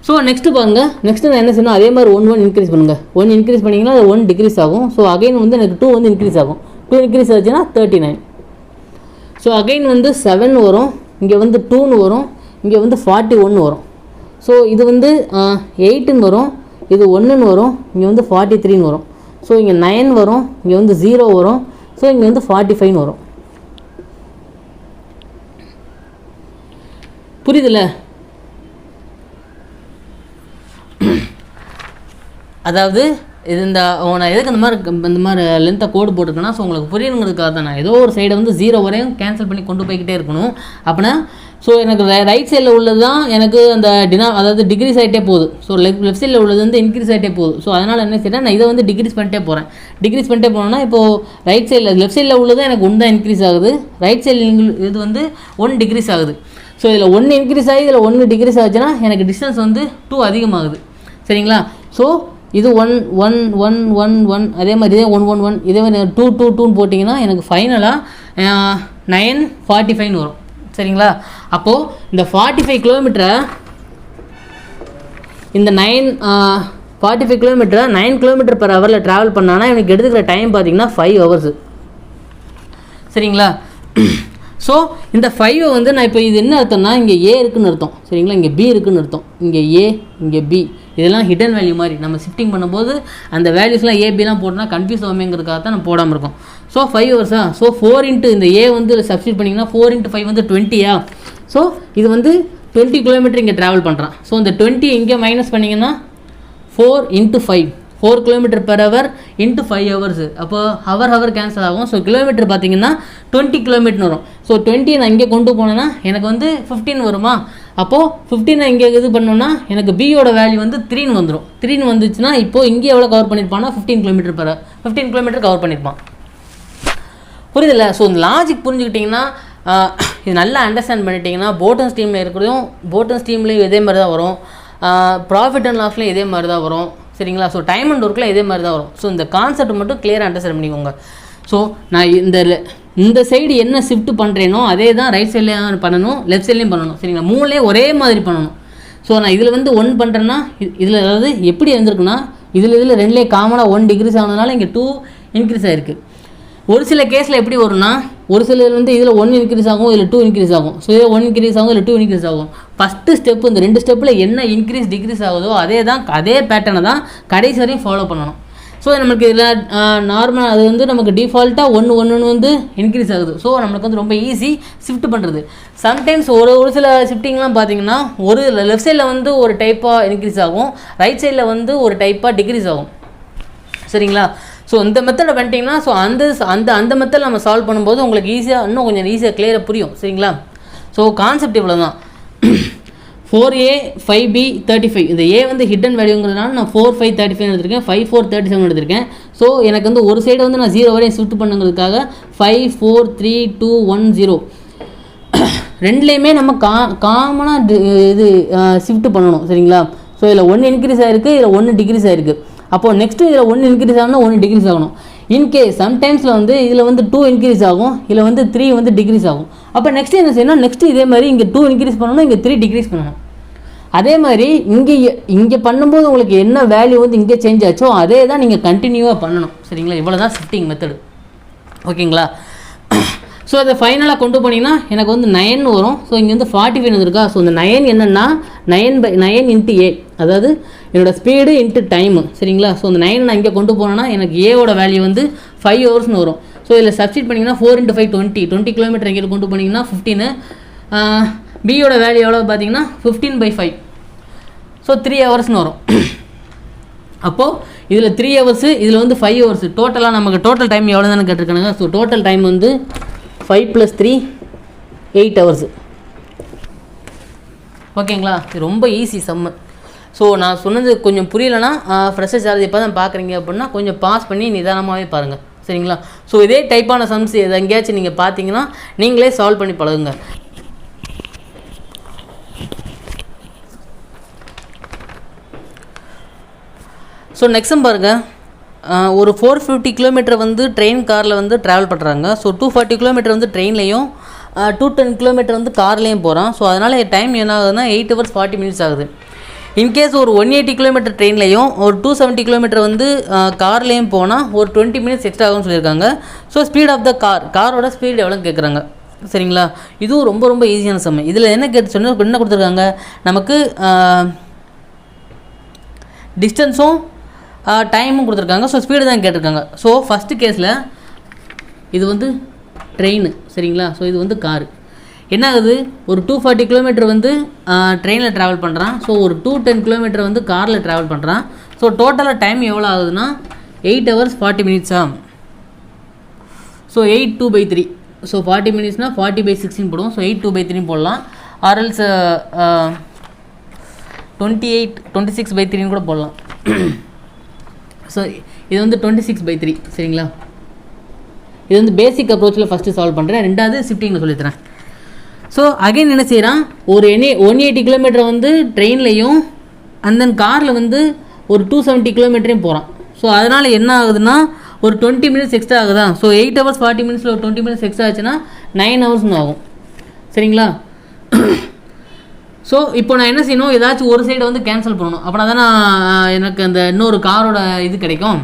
ஸோ நெக்ஸ்ட்டு பாருங்கள், நெக்ஸ்ட்டு நான் என்ன செய்யணும், அதே மாதிரி 1 இன்க்ரீஸ் பண்ணுங்கள். 1 இன்க்ரீஸ் பண்ணிங்கன்னா அது 1 டிக்ரீஸ் ஆகும். ஸோ அகைன் வந்து எனக்கு 2 வந்து இன்க்ரீஸ் ஆகும். 2 இன்க்ரீஸ் ஆச்சுன்னா 39. ஸோ அகைன் வந்து 7 வரும், இங்கே வந்து 2ன்னு வரும், இங்கே வந்து 41 வரும். ஸோ இது வந்து 8ன்னு வரும், இது 1ன்னு வரும், இங்கே வந்து 43ன்னு வரும். ஸோ இங்கே 9 வரும், இங்கே வந்து 0 வரும். ஸோ இங்கே வந்து 45ன்னு வரும். புரியுதுல்ல? அதாவது இது நான் எதுக்கு இந்த மாதிரி லென்த்தை கோடு போட்டிருக்கேன்னா, ஸோ உங்களுக்கு புரியணுங்கிறதுக்காக தான். நான் ஏதோ ஒரு சைடை வந்து 0 வரையும் கேன்சல் பண்ணி கொண்டு போய்கிட்டே இருக்கணும் அப்படின்னா. ஸோ எனக்கு ரைட் சைடில் உள்ளது தான் எனக்கு அந்த அதாவது டிகிரிஸ் ஆகிட்டே போகுது. ஸோ லெஃப்ட் சைடில் உள்ளது வந்து இன்க்ரீஸ் ஆகிட்டே போகுது. ஸோ அதனால் என்ன செய்யறேன், நான் இதை வந்து டிக்ரீஸ் பண்ணிட்டே போனேன்னா இப்போது ரைட் சைடில் லெஃப்ட் சைடில் உள்ளது எனக்கு 1 தான் இன்க்ரீஸ் ஆகுது, ரைட் சைடில் இது வந்து 1 டிக்ரீஸ் ஆகுது. ஸோ இதில் 1 இன்க்ரீஸ் ஆகி இதில் 1 டிக்ரீஸ் ஆச்சுன்னா எனக்கு டிஸ்டன்ஸ் வந்து 2 அதிகமாகுது. சரிங்களா? ஸோ இது 1 1 1 1 1 அதே மாதிரி இதே 1 1 1 இதே மாதிரி 2 2 2ன்னு போட்டிங்கன்னா எனக்கு ஃபைனலாக 9:45 வரும். சரிங்களா? அப்போது இந்த 45 கிலோமீட்டரை இந்த 45 கிலோமீட்டரை 9 கிலோமீட்டர் per hour ட்ராவல் பண்ணான்னா எனக்கு எடுத்துக்கிற டைம் பார்த்திங்கன்னா 5 hours. சரிங்களா? ஸோ இந்த 5 வந்து நான் இப்போ இது என்ன அர்த்தம்னா, இங்கே ஏ இருக்குதுன்னு அர்த்தம். சரிங்களா? இங்கே பி இருக்குதுன்னு அர்த்தம். இங்கே ஏ இங்கே பி இதெல்லாம் ஹிடன் வேல்யூ மாதிரி நம்ம ஷிஃப்டிங் பண்ணும்போது அந்த வேல்யூஸ்லாம் ஏபிலாம் போட்டோம்னா கன்ஃபியூஸ் ஆகுமேங்கிறதுக்காக தான் நம்ம போடாமல் இருக்கோம். So 5 hours. ஸோ 4 இந்த ஏ வந்து சப்ஸ்டிட் பண்ணிங்கன்னா 4 × 5 வந்து 20. ஸோ இது வந்து 20 கிலோமீட்டர் இங்கே ட்ராவல் பண்ணுறான். ஸோ இந்த 20 இங்கே மைனஸ் பண்ணிங்கன்னா 4 × 5 4 km per hour into 5 hours. அப்போ ஹவர் கேன்சல் ஆகும். ஸோ கிலோமீட்டர் பார்த்தீங்கன்னா 20 கிலோமீட்டர் வரும். ஸோ 20 நான் இங்கே கொண்டு போனேன்னா எனக்கு வந்து 15 வருமா. அப்போது 15 இங்கே இது பண்ணோன்னா எனக்கு பியோட வேல்யூ வந்து 3 வந்துடும். 3 வந்துச்சுன்னா இப்போது இங்கே எவ்வளோ கவர் பண்ணியிருப்பான்னா 15 கிலோமீட்டர் கவர் பண்ணியிருப்பான். புரியுதில்ல? ஸோ இந்த லாஜிக் புரிஞ்சுக்கிட்டிங்கன்னா இது நல்லா அண்டர்ஸ்டாண்ட் பண்ணிட்டீங்கன்னா போட்டன் ஸ்ட்ரீமில் இருக்கிறதும் போட்டன் ஸ்ட்ரீம்லேயும் இதே மாதிரி தான் வரும், ப்ராஃபிட் அண்ட் லாஸ்லேயும் இதே மாதிரி தான் வரும். சரிங்களா? ஸோ டைம் அண்ட் ஒர்க்கில் இதே மாதிரி தான் வரும். ஸோ இந்த கான்செப்ட் மட்டும் கிளியராக அண்டர்ஸ்டாண்ட் பண்ணிக்கோங்க. ஸோ நான் இந்த சைடு என்ன ஷிஃப்ட் பண்ணுறேனோ அதே தான் ரைட் சைட்லேயும் பண்ணணும், லெஃப்ட் சைட்லேயும் பண்ணணும். சரிங்களா? மூணுலேயும் ஒரே மாதிரி பண்ணணும். ஸோ நான் இதில் வந்து 1 பண்ணுறேன்னா இதில் அதாவது எப்படி இருந்திருக்குன்னா இதில் ரெண்டுலேயே காமனாக 1 டிகிரிஸ் ஆனதுனால இங்கே 2 இன்க்ரீஸ் ஆகிருக்கு. ஒரு சில கேஸில் எப்படி வரும்னா ஒரு சிலர் வந்து இதில் 1 இன்க்ரீஸ் ஆகும், இதில் 2 இன்க்ரீஸ் ஆகும். ஸோ இதில் 1 இன்க்ரீஸ் ஆகும், இதில் 2 இன்க்ரீஸ் ஆகும். ஃபஸ்ட்டு ஸ்டெப்பு இந்த 2 ஸ்டெப்பில் என்ன டிக்ரீஸ் ஆகுதோ அதே பேட்டர்னை தான் கடைசி வரையும் ஃபாலோ பண்ணணும். ஸோ நம்மளுக்கு இதில் நார்மல் அது வந்து நமக்கு டிஃபால்ட்டாக 1 1 வந்து இன்க்ரீஸ் ஆகுது. ஸோ நம்மளுக்கு வந்து ரொம்ப ஈஸி ஷிஃப்ட் பண்ணுறது. சம்டைம்ஸ் ஒரு சில ஷிஃப்டிங்லாம் பார்த்தீங்கன்னா ஒரு லெஃப்ட் சைடில் வந்து ஒரு டைப்பாக இன்க்ரீஸ் ஆகும், ரைட் சைடில் வந்து ஒரு டைப்பாக டிக்ரீஸ் ஆகும். சரிங்களா? ஸோ இந்த மெத்தடை பண்ணிட்டீங்கன்னா ஸோ அந்த மெத்தட் நம்ம சால்வ் பண்ணும்போது உங்களுக்கு இன்னும் கொஞ்சம் ஈஸியாக கிளியராக புரியும். சரிங்களா? ஸோ கான்செப்ட் இவ்வளோ தான். 4A 5B 35 இந்த ஏ வந்து ஹிடன் வேல்யூங்கிறதுனால நான் 4 5 35 எடுத்திருக்கேன், 5 4 37 எடுத்திருக்கேன். ஸோ எனக்கு வந்து ஒரு சைடு வந்து நான் 0 வரையும் ஷிஃப்ட் பண்ணுங்கிறதுக்காக 5 4 3 2 1 0 ரெண்டுலேயுமே நம்ம காமனாக இது ஷிஃப்ட் பண்ணணும். சரிங்களா? ஸோ இதில் 1 இன்க்ரீஸ் ஆகிருக்கு, இதில் 1 டிக்ரீஸ் ஆகிருக்கு. அப்போது நெக்ஸ்ட்டு இதில் 1 இன்க்ரீஸ் ஆகணும், 1 டிக்ரீஸ் ஆகணும். இன்கேஸ் சம்டைம்ஸில் வந்து இதில் வந்து 2 இன்க்ரீஸ் ஆகும், இதில் வந்து 3 வந்து டிக்ரீஸ் ஆகும். அப்போ நெக்ஸ்ட்டு என்ன செய்யணும், நெக்ஸ்ட்டு இதே மாதிரி இங்கே 2 இன்க்ரீஸ் பண்ணணும், இங்கே 3 டிக்ரீஸ் பண்ணணும். அதே மாதிரி இங்கே பண்ணும்போது உங்களுக்கு என்ன வேல்யூ வந்து இங்கே சேஞ்ச் ஆச்சோ அதே தான் நீங்கள் கண்டினியூவாக பண்ணணும். சரிங்களா? இவ்வளோ தான் ஷிஃப்டிங் மெத்தடு. ஓகேங்களா? ஸோ அதை ஃபைனலாக கொண்டு போனீங்கன்னா எனக்கு வந்து 9 வரும். ஸோ இங்கே வந்து 45 வந்துருக்கா. ஸோ இந்த 9 என்னென்னா 9/9 × A, அதாவது என்னோடய ஸ்பீடு இன்ட்டு டைமு. சரிங்களா? ஸோ இந்த 9 நான் இங்கே கொண்டு போனேன்னா எனக்கு ஏவோட வேல்யூ வந்து 5 ஹவர்ஸ்னு வரும். ஸோ இதில் சப்ஸ்டிட் பண்ணிங்கன்னா 4 × 5 20 கிலோமீட்டர் இங்கே கொண்டு போனீங்கன்னா 15. பியோட வேல்யூ எவ்வளோ பார்த்தீங்கன்னா 15/5. ஸோ 3 ஹவர்ஸ்னு வரும். அப்போது இதில் 3 ஹவர்ஸு, இதில் வந்து 5 ஹவர்ஸு. டோட்டலாக நமக்கு டோட்டல் டைம் எவ்வளோ தானே கேட்டிருக்கானுங்க. ஸோ டோட்டல் டைம் வந்து 5 + 3 8 ஹவர்ஸு. ஓகேங்களா? இது ரொம்ப ஈஸி சம்மு. ஸோ நான் சொன்னது கொஞ்சம் புரியலைன்னா ஃப்ரெஷர் சார்ஜ் இப்போ தான் பார்க்குறீங்க அப்படின்னா கொஞ்சம் பாஸ் பண்ணி நிதானமாகவே பாருங்கள். சரிங்களா? ஸோ இதே டைப்பான சம்ஸ் எது எங்கேயாச்சும் நீங்கள் பார்த்தீங்கன்னா நீங்களே சால்வ் பண்ணி பழகுங்க. ஸோ நெக்ஸ்ட் பாருங்கள், ஒரு 450 கிலோமீட்டர் வந்து காரில் வந்து ட்ராவல் பண்ணுறாங்க. ஸோ 240 கிலோமீட்டர் வந்து ட்ரெயின்லேயும் 210 கிலோமீட்டர் வந்து கார்லேயும் போகிறான். ஸோ அதனால் டைம் என்ன ஆகுதுன்னா 8 hours 40 minutes ஆகுது. இன்கேஸ் ஒரு 180 கிலோமீட்டர் ட்ரெயின்லேயும் ஒரு 270 கிலோமீட்டர் வந்து கார்லேயும் போனால் ஒரு 20 minutes எக்ஸ்ட்ரா ஆகும்னு சொல்லியிருக்காங்க. ஸோ ஸ்பீட் ஆஃப் த காரோட ஸ்பீட் எவ்வளோன்னு கேட்குறாங்க. சரிங்களா? இதுவும் ரொம்ப ரொம்ப ஈஸியான சமயம். இதில் என்ன என்ன கொடுத்துருக்காங்க, நமக்கு டிஸ்டன்ஸும் டைமும் கொடுத்துருக்காங்க. ஸோ ஸ்பீடு தான் கேட்டிருக்காங்க. ஸோ ஃபஸ்ட்டு கேஸில் இது வந்து ட்ரெயின். சரிங்களா? ஸோ இது வந்து காரு. என்ன ஆகுது, ஒரு 240 கிலோமீட்டர் வந்து ட்ரெயினில் ட்ராவல் பண்ணுறான். ஸோ ஒரு 210 கிலோமீட்டர் வந்து காரில் ட்ராவல் பண்ணுறான். ஸோ டோட்டலாக டைம் எவ்வளோ ஆகுதுன்னா 8 hours 40 minutes. ஸோ 8 2/3. ஸோ 40 minutesனால் 40/16 போடுவோம். ஸோ 8 2/3 போடலாம். ஆர்எல்ஸ் 26/3 கூட போடலாம். ஸோ இது வந்து 26/3 சரிங்களா. இது வந்து பேசிக் அப்ரோச்சில் ஃபஸ்ட்டு சால்வ் பண்ணுறேன், ரெண்டாவது ஷிஃப்டிங்கில் சொல்லித்தரேன். ஸோ அகைன் என்ன செய்கிறான், ஒரு 180 கிலோமீட்டர் வந்து ட்ரெயின்லையும் அண்ட் தென் காரில் வந்து ஒரு 270 கிலோமீட்டரையும் போகிறான். ஸோ அதனால் என்ன ஆகுதுன்னா ஒரு 20 minutes எக்ஸ்ட்ரா ஆகுதா. ஸோ 8 hours 40 minutesல ஒரு 20 minutes எக்ஸ்ட்ரா ஆச்சுன்னா 9 hours ஆகும் சரிங்களா. ஸோ இப்போ நான் என்ன செய்யணும், ஏதாச்சும் ஒரு சைடை வந்து கேன்சல் பண்ணணும், அப்படின்னா தான் எனக்கு அந்த இன்னொரு காரோட இது கிடைக்கும்.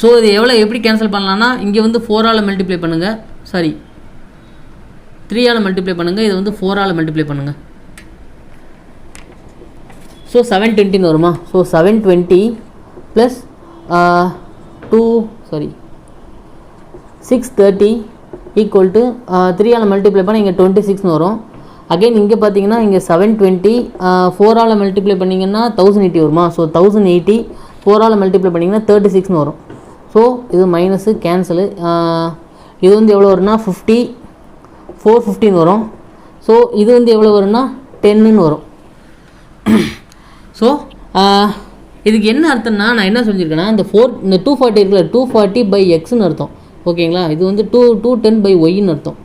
ஸோ இது எப்படி கேன்சல் பண்ணலான்னா, இங்கே வந்து 4ஆல் மல்டிப்ளை பண்ணுங்கள், சாரி 3ஆல் மல்டிப்ளை பண்ணுங்கள், இது வந்து 4ஆல் மல்டிப்ளை பண்ணுங்கள். ஸோ 720 வருமா. ஸோ 720 ப்ளஸ் 630 ஈக்குவல் டு 3ஆல் மல்டிப்ளை பண்ணால் இங்கே 26 வரும். அகைன் இங்கே பார்த்தீங்கன்னா இங்கே 720 4ஆல் மல்டிப்ளை பண்ணிங்கன்னா 1080 வருமா. ஸோ 1080 4ஆல் மல்டிப்ளை பண்ணிங்கன்னா 36 வரும். ஸோ இது மைனஸு கேன்சலு. இது வந்து எவ்வளோ வரும்னா 50 415 வரும். ஸோ இது வந்து எவ்வளோ வரும்னா 10ன்னு வரும். ஸோ இதுக்கு என்ன அர்த்தம்னா, நான் என்ன சொல்லியிருக்கேன்னா, இந்த 240 இருக்குல்ல, 240/xன்னு அர்த்தம் ஓகேங்களா. இது வந்து 210/yன்னு அர்த்தம்.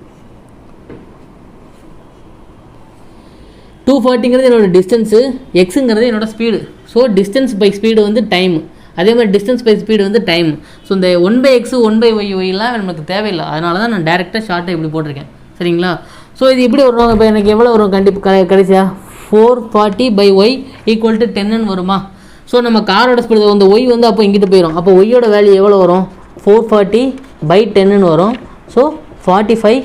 240ங்கிறது என்னோடய டிஸ்டன்ஸு, எக்ஸுங்கிறது என்னோடய speed. So distance by speed வந்து டைமு, அதே மாதிரி டிஸ்டன்ஸ் பை ஸ்பீடு வந்து டைம். ஸோ இந்த 1/x 1/y நமக்கு தேவையில்லை, அதனால தான் நான் டேரெக்டாக ஷார்ட்டாக இப்படி போட்டிருக்கேன் சரிங்களா. ஸோ இது இப்படி வரும். இப்போ எனக்கு எவ்வளோ வரும் கடைசியாக 440/y ஈக்குவல் டு 10ன்னு வருமா. ஸோ நம்ம காரோட ஸ்பீடு அந்த ஒய் வந்து அப்போ இங்கிட்டு போயிடும். அப்போ ஒய்யோட வேல்யூ எவ்வளோ வரும், 440/10ன்னு வரும். ஸோ 45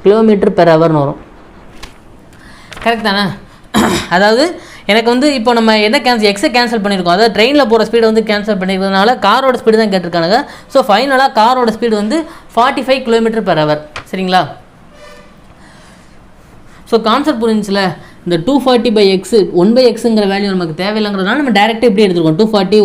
km/h வரும். கரெக்ட் தானே. அதாவது எனக்கு வந்து இப்போ நம்ம என்ன எக்ஸை கேன்சல் பண்ணியிருக்கோம், அதாவது ட்ரெயினில் போகிற ஸ்பீடை வந்து கேன்சல் பண்ணியிருக்கிறதுனால காரோட ஸ்பீடு தான் கேட்டிருக்கானுங்க. ஸோ ஃபைனலாக காரோட ஸ்பீடு வந்து 45 km/h சரிங்களா. ஸோ கான்செப்ட் புரிஞ்சுல. இந்த 240/x 1/xங்கிற வேல்யூ நமக்கு தேவையில்லைங்கிறதுனால நம்ம டேரெக்டாக எப்படி எடுத்துருக்கோம், 240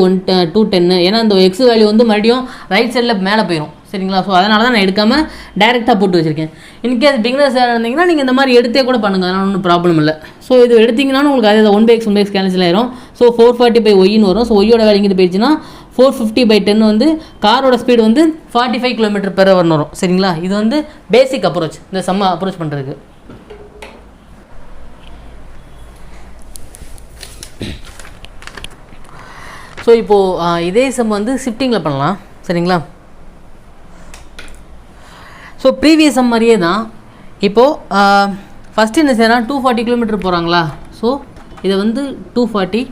210. ஏன்னா இந்த எக்ஸ் வேல்யூ வந்து மறுபடியும் ரைட் சைடில் மேலே போயிடும் சரிங்களா. ஸோ அதனால தான் நான் எடுக்காமல் டேரெக்டாக போட்டு வச்சுருக்கேன். இன்கேஸ் பிகினர்ஸ் இருந்தீங்கன்னா நீங்கள் இந்த மாதிரி எடுத்தே கூட பண்ணுங்கள், அதனால் ஒன்றும் ப்ராப்ளம் இல்லை. ஸோ இது எடுத்திங்கனாலும் உங்களுக்கு அதே 1/x கேன்சல் ஆயிரும். ஸோ 440/yன்னு வரும். ஸோ ஒய்யோட வேல்யூ இங்கிட்டு போயிடுச்சுன்னா 450/10 வந்து காரோட ஸ்பீடு வந்து 45 km/h வரும் சரிங்களா. இது வந்து பேசிக் அப்ரோச், இந்த சம்ம அப்ரோச் பண்ணுறதுக்கு. ஸோ இப்போது இதே சம் வந்து ஷிஃப்டிங்கில் பண்ணலாம் சரிங்களா. ஸோ ப்ரீவியஸ் சம் மாதிரியே தான். இப்போது ஃபஸ்ட்டு என்ன செய்யலாம், 240 km போகிறாங்களா. ஸோ இதை வந்து 240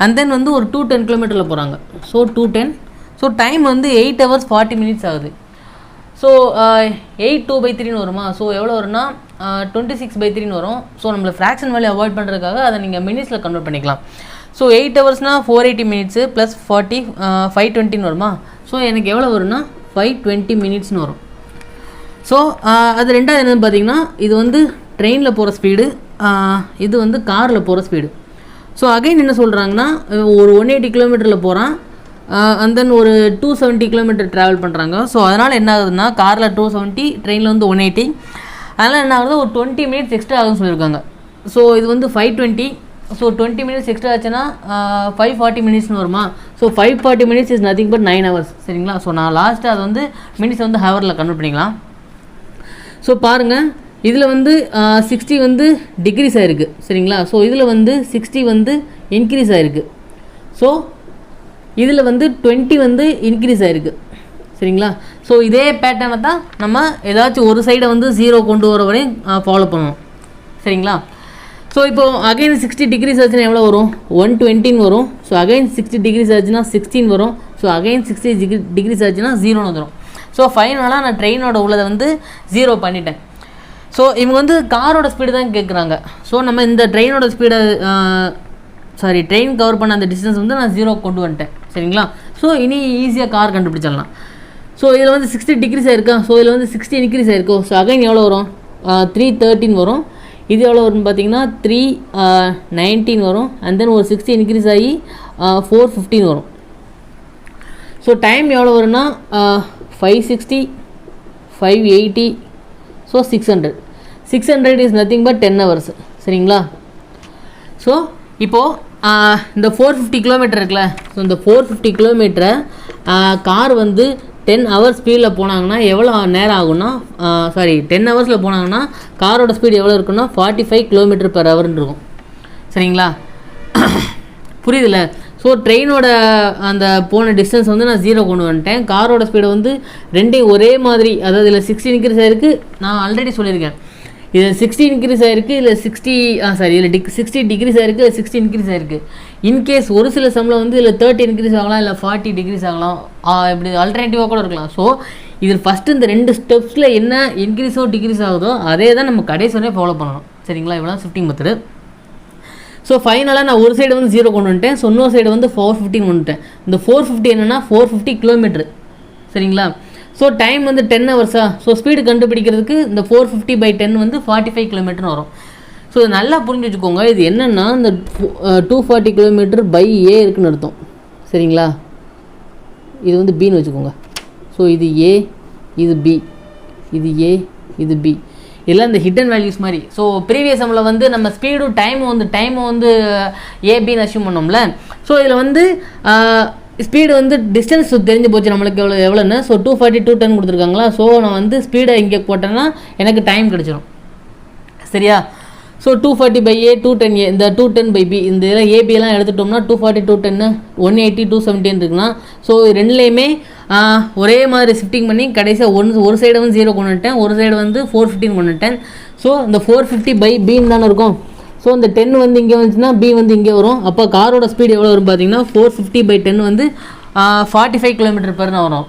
அண்ட் தென் வந்து ஒரு 210 km போகிறாங்க. ஸோ 210. ஸோ டைம் வந்து 8 hours 40 minutes ஆகுது. ஸோ 8 2/3ன்னு வருமா. ஸோ எவ்வளோ வரும்னா 26/3ன்னு வரும். ஸோ நம்மளை ஃப்ராக்ஷன் வேல்யூ அவாய்ட் பண்ணுறதுக்காக அதை நீங்கள் மினிட்ஸில் கன்வெர்ட் பண்ணிக்கலாம். ஸோ 8 ஹவர்ஸ்னால் 480 minutes ப்ளஸ் 40 520ன்னு வருமா. ஸோ எனக்கு எவ்வளோ வரும்னா 520 minutesன்னு வரும். ஸோ அது ரெண்டாவது என்னென்னு பார்த்தீங்கன்னா, இது வந்து ட்ரெயினில் போகிற ஸ்பீடு, இது வந்து காரில் போகிற ஸ்பீடு. ஸோ அகைன் என்ன சொல்கிறாங்கன்னா, ஒரு 180 கிலோமீட்டரில் போகிறான் அண்ட் தென் ஒரு 270 km ட்ராவல் பண்ணுறாங்க. ஸோ அதனால் என்ன ஆகுதுன்னா, காரில் 270 ட்ரெயினில் வந்து 180. அதனால் என்ன ஆகுது, ஒரு 20 minutes எக்ஸ்ட்ரா ஆகுதுன்னு சொல்லியிருக்காங்க. ஸோ இது வந்து 520. ஸோ 20 minutes எக்ஸ்ட்ரா ஆச்சுன்னா 540 minutesன்னு வருமா. So 540 minutes is nothing but 9 hours சரிங்களா. ஸோ நான் லாஸ்ட்டு அது வந்து மினிட்ஸ் வந்து ஹவரில் கன்வெர்ட் பண்ணிக்கலாம். ஸோ பாருங்கள், இதில் வந்து 60 வந்து டிக்ரீஸ் ஆகிருக்கு சரிங்களா. ஸோ இதில் வந்து 60 வந்து இன்க்ரீஸ் ஆகிருக்கு. ஸோ இதில் வந்து 20 வந்து இன்க்ரீஸ் ஆகிருக்கு சரிங்களா. ஸோ இதே பேட்டர்னை தான் நம்ம ஏதாச்சும் ஒரு சைடை வந்து 0 கொண்டு வர வரையும் ஃபாலோ பண்ணணும் சரிங்களா. ஸோ இப்போது அகைன் 60 degrees ஆச்சுன்னா எவ்வளோ வரும், 120 வரும். ஸோ அகைன் 60 degrees ஆச்சுன்னா 16 வரும். ஸோ அகைன் 60 degrees ஆச்சுன்னா 0 வந்துடும். ஸோ ஃபைனலாக நான் ட்ரெயினோட உள்ளதை வந்து 0 பண்ணிட்டேன். ஸோ இவங்க வந்து காரோட ஸ்பீடு தான் கேட்குறாங்க. ஸோ நம்ம இந்த ட்ரெயினோட ஸ்பீடை ட்ரெயின் கவர் பண்ண அந்த டிஸ்டன்ஸ் வந்து நான் 0 கொண்டு வந்துட்டேன் சரிங்களா. ஸோ இனி ஈஸியாக கார் கண்டுபிடிச்சிடலாம். ஸோ இதில் வந்து 60 degrees ஆயிருக்கா. ஸோ இதில் வந்து 60 இன்க்ரீஸ் ஆயிருக்கும். ஸோ அகைன் எவ்வளோ வரும், 313 வரும். இது எவ்வளோ வரும்னு பார்த்தீங்கன்னா 319 வரும். அண்ட் தென் ஒரு 60 இன்க்ரீஸ் ஆகி 4:15 வரும். ஸோ டைம் எவ்வளோ வரும்னா 560, 580, so 600. 600 is nothing but 10 hours. சரிங்களா? ஸோ இப்போது இந்த 450 கிலோமீட்டர் இருக்குல்ல, ஸோ இந்த 450 கிலோமீட்டரை கார் வந்து 10 hours ஸ்பீடில் போனாங்கன்னா எவ்வளோ நேரம் ஆகும்னா 10 hours போனாங்கன்னா காரோட ஸ்பீடு எவ்வளோ இருக்குன்னா 45 km/h இருக்கும். சரிங்களா? புரியுதுல்ல? ஸோ ட்ரெயினோட அந்த போன டிஸ்டன்ஸ் வந்து நான் 0 கொண்டு வந்துட்டேன். காரோட ஸ்பீடு வந்து ரெண்டையும் ஒரே மாதிரி, அதாவது இதில் 60 இன்க்ரீஸ் ஆகிருக்கு. நான் ஆல்ரெடி சொல்லியிருக்கேன், இதில் 60 இன்க்ரீஸ் ஆகிருக்கு, இல்லை 60 டிகிரிஸ் ஆகிருக்கு, இல்லை 60 இன்க்ரீஸ் ஆகிருக்கு. இன்கேஸ் ஒரு சில சம்மில் வந்து இதில் 30 இன்க்ரீஸ் ஆகலாம், இல்லை 40 டிகிரிஸ் ஆகலாம், இப்படி ஆல்டர்னேட்டிவாக கூட இருக்கலாம். ஸோ இதில் ஃபஸ்ட்டு இந்த 2 ஸ்டெப்ஸில் என்ன இன்க்ரீஸோ டிக்ரீஸ் ஆகுதோ அதே தான் நம்ம கடைசி வரையும் ஃபாலோ பண்ணணும். சரிங்களா? இவ்வளோ ஷிஃப்டிங் மெத்தடு. ஸோ ஃபைனலாக நான் ஒரு சைடு வந்து 0 கொண்டு வந்துட்டேன். ஸோ இன்னொரு சைடு வந்து 415 வந்துட்டேன். இந்த 450 என்னென்னா 450 கிலோமீட்ரு. சரிங்களா? ஸோ டைம் வந்து 10 hours. ஸோ ஸ்பீடு கண்டுபிடிக்கிறதுக்கு இந்த 450/10 வந்து 45 km வரும். ஸோ இது நல்லா புரிஞ்சு வச்சுக்கோங்க. இது என்னென்னா இந்த 240 km/A இருக்குன்னு அர்த்தம். சரிங்களா? இது வந்து பின்னு வச்சுக்கோங்க. ஸோ இது ஏ, இது பி, இது ஏ, இது பி, இதெல்லாம் இந்த ஹிடன் வேல்யூஸ் மாதிரி. ஸோ ப்ரீவியஸ் சம்மில் வந்து நம்ம ஸ்பீடும் டைமும் வந்து ஏபின்னு அஷ்யூம் பண்ணோம்ல. ஸோ இதில் வந்து ஸ்பீடு வந்து டிஸ்டன்ஸ் தெரிஞ்சு போச்சு நம்மளுக்கு எவ்வளோன்னு. ஸோ 240, 210 கொடுத்துருக்காங்களா. ஸோ நான் வந்து ஸ்பீடை இங்கே போட்டேன்னா எனக்கு டைம் கிடச்சிடும். சரியா? ஸோ 240/A, 210A, இந்த 210/B, இந்த இதெல்லாம் ஏபியெல்லாம் எடுத்துட்டோம்னா 240, 210, 180, 270 இருக்குன்னா, ஸோ ரெண்டுலேயுமே ஒரே மாதிரி ஷிஃப்டிங் பண்ணி கடைசியாக ஒரு சைடு வந்து 0 கொண்டு வந்துட்டேன், ஒரு சைடு வந்து 415 கொண்டு வந்துட்டேன். ஸோ இந்த 450/Bன்னு தானே இருக்கும். ஸோ இந்த 10 வந்து இங்கே வந்துச்சுன்னா B வந்து இங்கே வரும். அப்போ காரோட ஸ்பீடு எவ்வளோ வரும் பார்த்தீங்கன்னா 450/10 வந்து 45 km/h வரும்.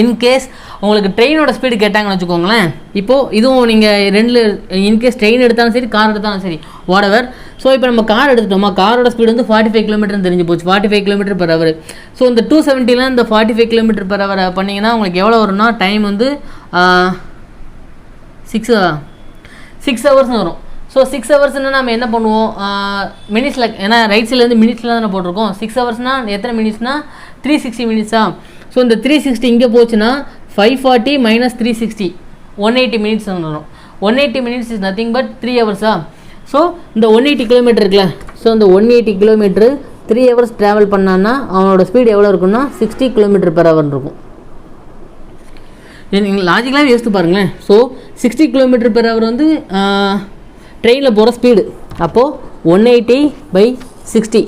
இன்கேஸ் உங்களுக்கு ட்ரெயினோட ஸ்பீடு கேட்டாங்கன்னு வச்சுக்கோங்களேன். இப்போது இதுவும் நீங்கள் ரெண்டில் இன்கேஸ் ட்ரெயின் எடுத்தாலும் சரி, கார் எடுத்தாலும் சரி, வாடவர். ஸோ இப்போ நம்ம கார் எடுத்துட்டோமா, காரோட ஸ்பீடு வந்து 45 km தெரிஞ்சு போச்சு, 45 km/h. ஸோ இந்த 270 இந்த 45 km/h பண்ணிங்கன்னா உங்களுக்கு எவ்வளோ வரும்னா டைம் வந்து 6 hours வரும். ஸோ 6 ஹவர்ஸ்னால் நம்ம என்ன பண்ணுவோம், மினிட்ஸில், ஏன்னா ரைட் சைட்லேருந்து மினிட்ஸில் தானே போட்டிருக்கோம். 6 ஹவர்ஸ்னால் எத்தனை மினிட்ஸ்னால் 360 மினிட்ஸா. ஸோ இந்த 360 இங்கே போச்சுன்னா 540 - 360 180 மினிட்ஸ் வரும். 180 minutes is nothing but 3 hours. So இந்த 180 km இருக்குல்ல, ஸோ இந்த 180 km 3 hours ட்ராவல் பண்ணான்னா அவனோட ஸ்பீடு எவ்வளோ இருக்குன்னா 60 km/h இருக்கும். நீங்கள் லாஜிக்கலாக யோசித்து பாருங்களேன். ஸோ 60 km/h வந்து ட்ரெயினில் போகிற ஸ்பீடு. அப்போது 180/60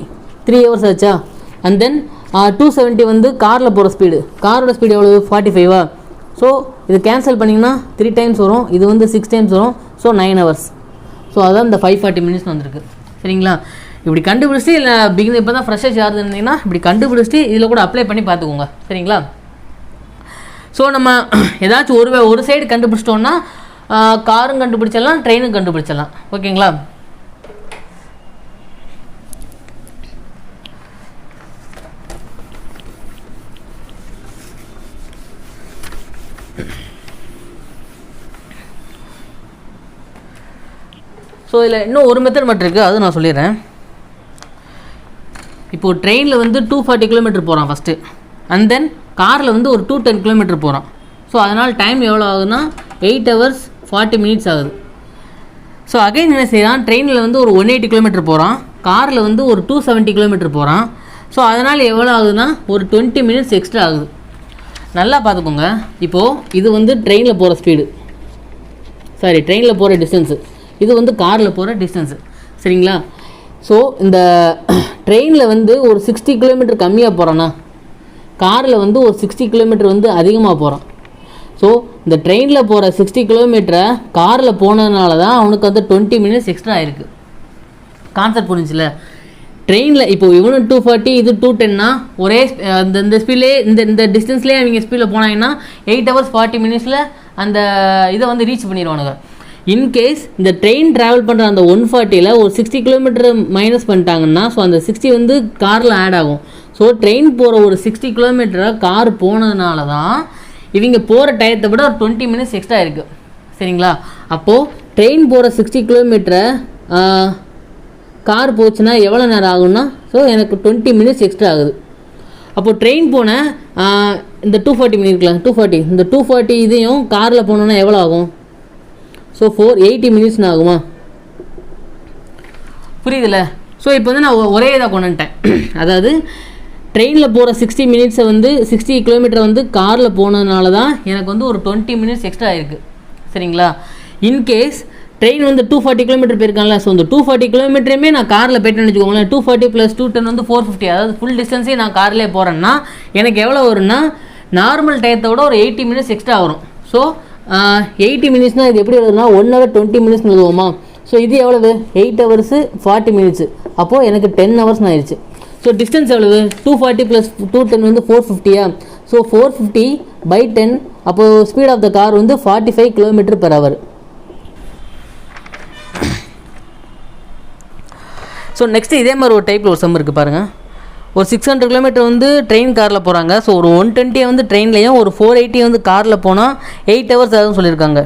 3 hours ஆச்சா. அண்ட் தென் 270 வந்து காரில் போகிற ஸ்பீடு. காரோட ஸ்பீடு எவ்வளோ 45. ஸோ இது கேன்சல் பண்ணிங்கன்னா 3 times வரும், இது வந்து 6 times வரும். So 9 hours. ஸோ அதான் இந்த 540 minutes வந்திருக்கு. சரிங்களா? இப்படி கண்டுபிடிச்சிட்டு, இல்லை பிகினர் இப்போ தான் ஃப்ரெஷ்ஷாக யார் இருந்தீங்கன்னா இப்படி கண்டுபிடிச்சிட்டு இதில் கூட அப்ளை பண்ணி பார்த்துக்கோங்க. சரிங்களா? ஸோ நம்ம ஏதாச்சும் ஒரு சைடு கண்டுபிடிச்சிட்டோன்னா காரும் கண்டுபிடிச்சிடலாம், ட்ரெயினும் கண்டுபிடிச்சிடலாம். ஓகேங்களா? ஸோ இதில் இன்னும் ஒரு மெத்தட் மட்டும் இருக்குது, அது நான் சொல்லிடுறேன். இப்போது ட்ரெயினில் வந்து 240 km போகிறான் ஃபஸ்ட்டு. அண்ட் தென் காரில் வந்து ஒரு 210 km போகிறான். ஸோ அதனால் டைம் எவ்வளோ ஆகுதுன்னா 8 hours 40 minutes ஆகுது. ஸோ அகைன் என்ன செய்யறான், ட்ரெயினில் வந்து ஒரு 180 km போகிறான், காரில் வந்து ஒரு 270 km போகிறான். ஸோ அதனால் எவ்வளோ ஆகுதுன்னா ஒரு 20 minutes எக்ஸ்ட்ரா ஆகுது. நல்லா பார்த்துக்கோங்க. இப்போது இது வந்து ட்ரெயினில் போகிற ஸ்பீடு, ட்ரெயினில் போகிற டிஸ்டன்ஸு, இது வந்து காரில் போகிற டிஸ்டன்ஸு. சரிங்களா? ஸோ இந்த ட்ரெயினில் வந்து ஒரு 60 km கம்மியாக போகிறான்னா, காரில் வந்து ஒரு 60 km வந்து அதிகமாக போகிறான். ஸோ இந்த ட்ரெயினில் போகிற 60 km காரில் போனதுனால தான் அவனுக்கு வந்து 20 minutes எக்ஸ்ட்ரா ஆயிருக்கு. கான்செப்ட் புரிஞ்சுல? ட்ரெயினில் இப்போ இவனு 240, இது 210னா ஒரே இந்த ஸ்பீட்லேயே இந்த டிஸ்டன்ஸ்லேயே அவங்க ஸ்பீடில் போனாங்கன்னா 8 hours 40 minutes அந்த இதை வந்து ரீச் பண்ணிடுவானுங்க. இன்கேஸ் இந்த ட்ரெயின் ட்ராவல் பண்ணுற அந்த 140ல் ஒரு 60 km மைனஸ் பண்ணிட்டாங்கன்னா, ஸோ அந்த 60 வந்து காரில் ஆட் ஆகும். ஸோ ட்ரெயின் போகிற ஒரு 60 km கார் போனதுனால தான் இவங்க போகிற டயத்தை விட ஒரு 20 minutes எக்ஸ்ட்ரா இருக்குது. சரிங்களா? அப்போது ட்ரெயின் போகிற 60 km கார் போச்சுன்னா எவ்வளோ நேரம் ஆகும்னா, ஸோ எனக்கு 20 மினிட்ஸ் எக்ஸ்ட்ரா ஆகுது. அப்போது ட்ரெயின் போனேன் இந்த 240 மினிட்லாம் 240 இந்த 240 இதையும் காரில் போனோன்னா எவ்வளோ ஆகும்? ஸோ 480 மினிட்ஸ்னு ஆகுமா? புரியுதுல்ல? ஸோ இப்போ வந்து நான் ஒரே இதாக கொண்டு வந்துட்டேன். அதாவது ட்ரெயினில் போகிற 60 மினிட்ஸை வந்து 60 கிலோமீட்டர் வந்து காரில் போனதுனால தான் எனக்கு வந்து ஒரு 20 மினிட்ஸ் எக்ஸ்ட்ரா ஆகிருக்கு. சரிங்களா? இன்கேஸ் ட்ரெயின் வந்து 240 கிலோமீட்டர் போயிருக்காங்களா, ஸோ இந்த 240 கிலோமீட்டருமே நான் காரில் போய்ட்டேன்னு வச்சுக்கோங்களேன். 240 + 210 வந்து 450. அதாவது ஃபுல் டிஸ்டன்ஸே நான் கார்லேயே போகிறேன்னா எனக்கு எவ்வளோ வரும்னா, நார்மல் டயத்தோட ஒரு 80 மினிட்ஸ் எக்ஸ்ட்ரா வரும். ஸோ 80 மினிட்ஸ்னால் இது எப்படி வருதுன்னா 1 hour 20 மினிட்ஸ்னு எழுதுவோமா? ஸோ இது எவ்வளவு? 8 hours 40 மினிட்ஸ். அப்போது எனக்கு 10 hours ஆயிடுச்சு. ஸோ டிஸ்டன்ஸ் எவ்வளவு? 240 + 210 வந்து 450. ஸோ 450/10. அப்போது ஸ்பீட் ஆஃப் த கார் வந்து 45 km/h. ஸோ நெக்ஸ்ட்டு இதே மாதிரி ஒரு டைப்பில் ஒரு சம் இருக்குது பாருங்கள். ஒரு 600 கிலோமீட்டர் வந்து ட்ரெயின் காரில் போகிறாங்க. ஸோ ஒரு 120 வந்து ட்ரெயின்லேயும் ஒரு 480 வந்து காரில் போனால் 8 hours ஆகுதுன்னு சொல்லியிருக்காங்க.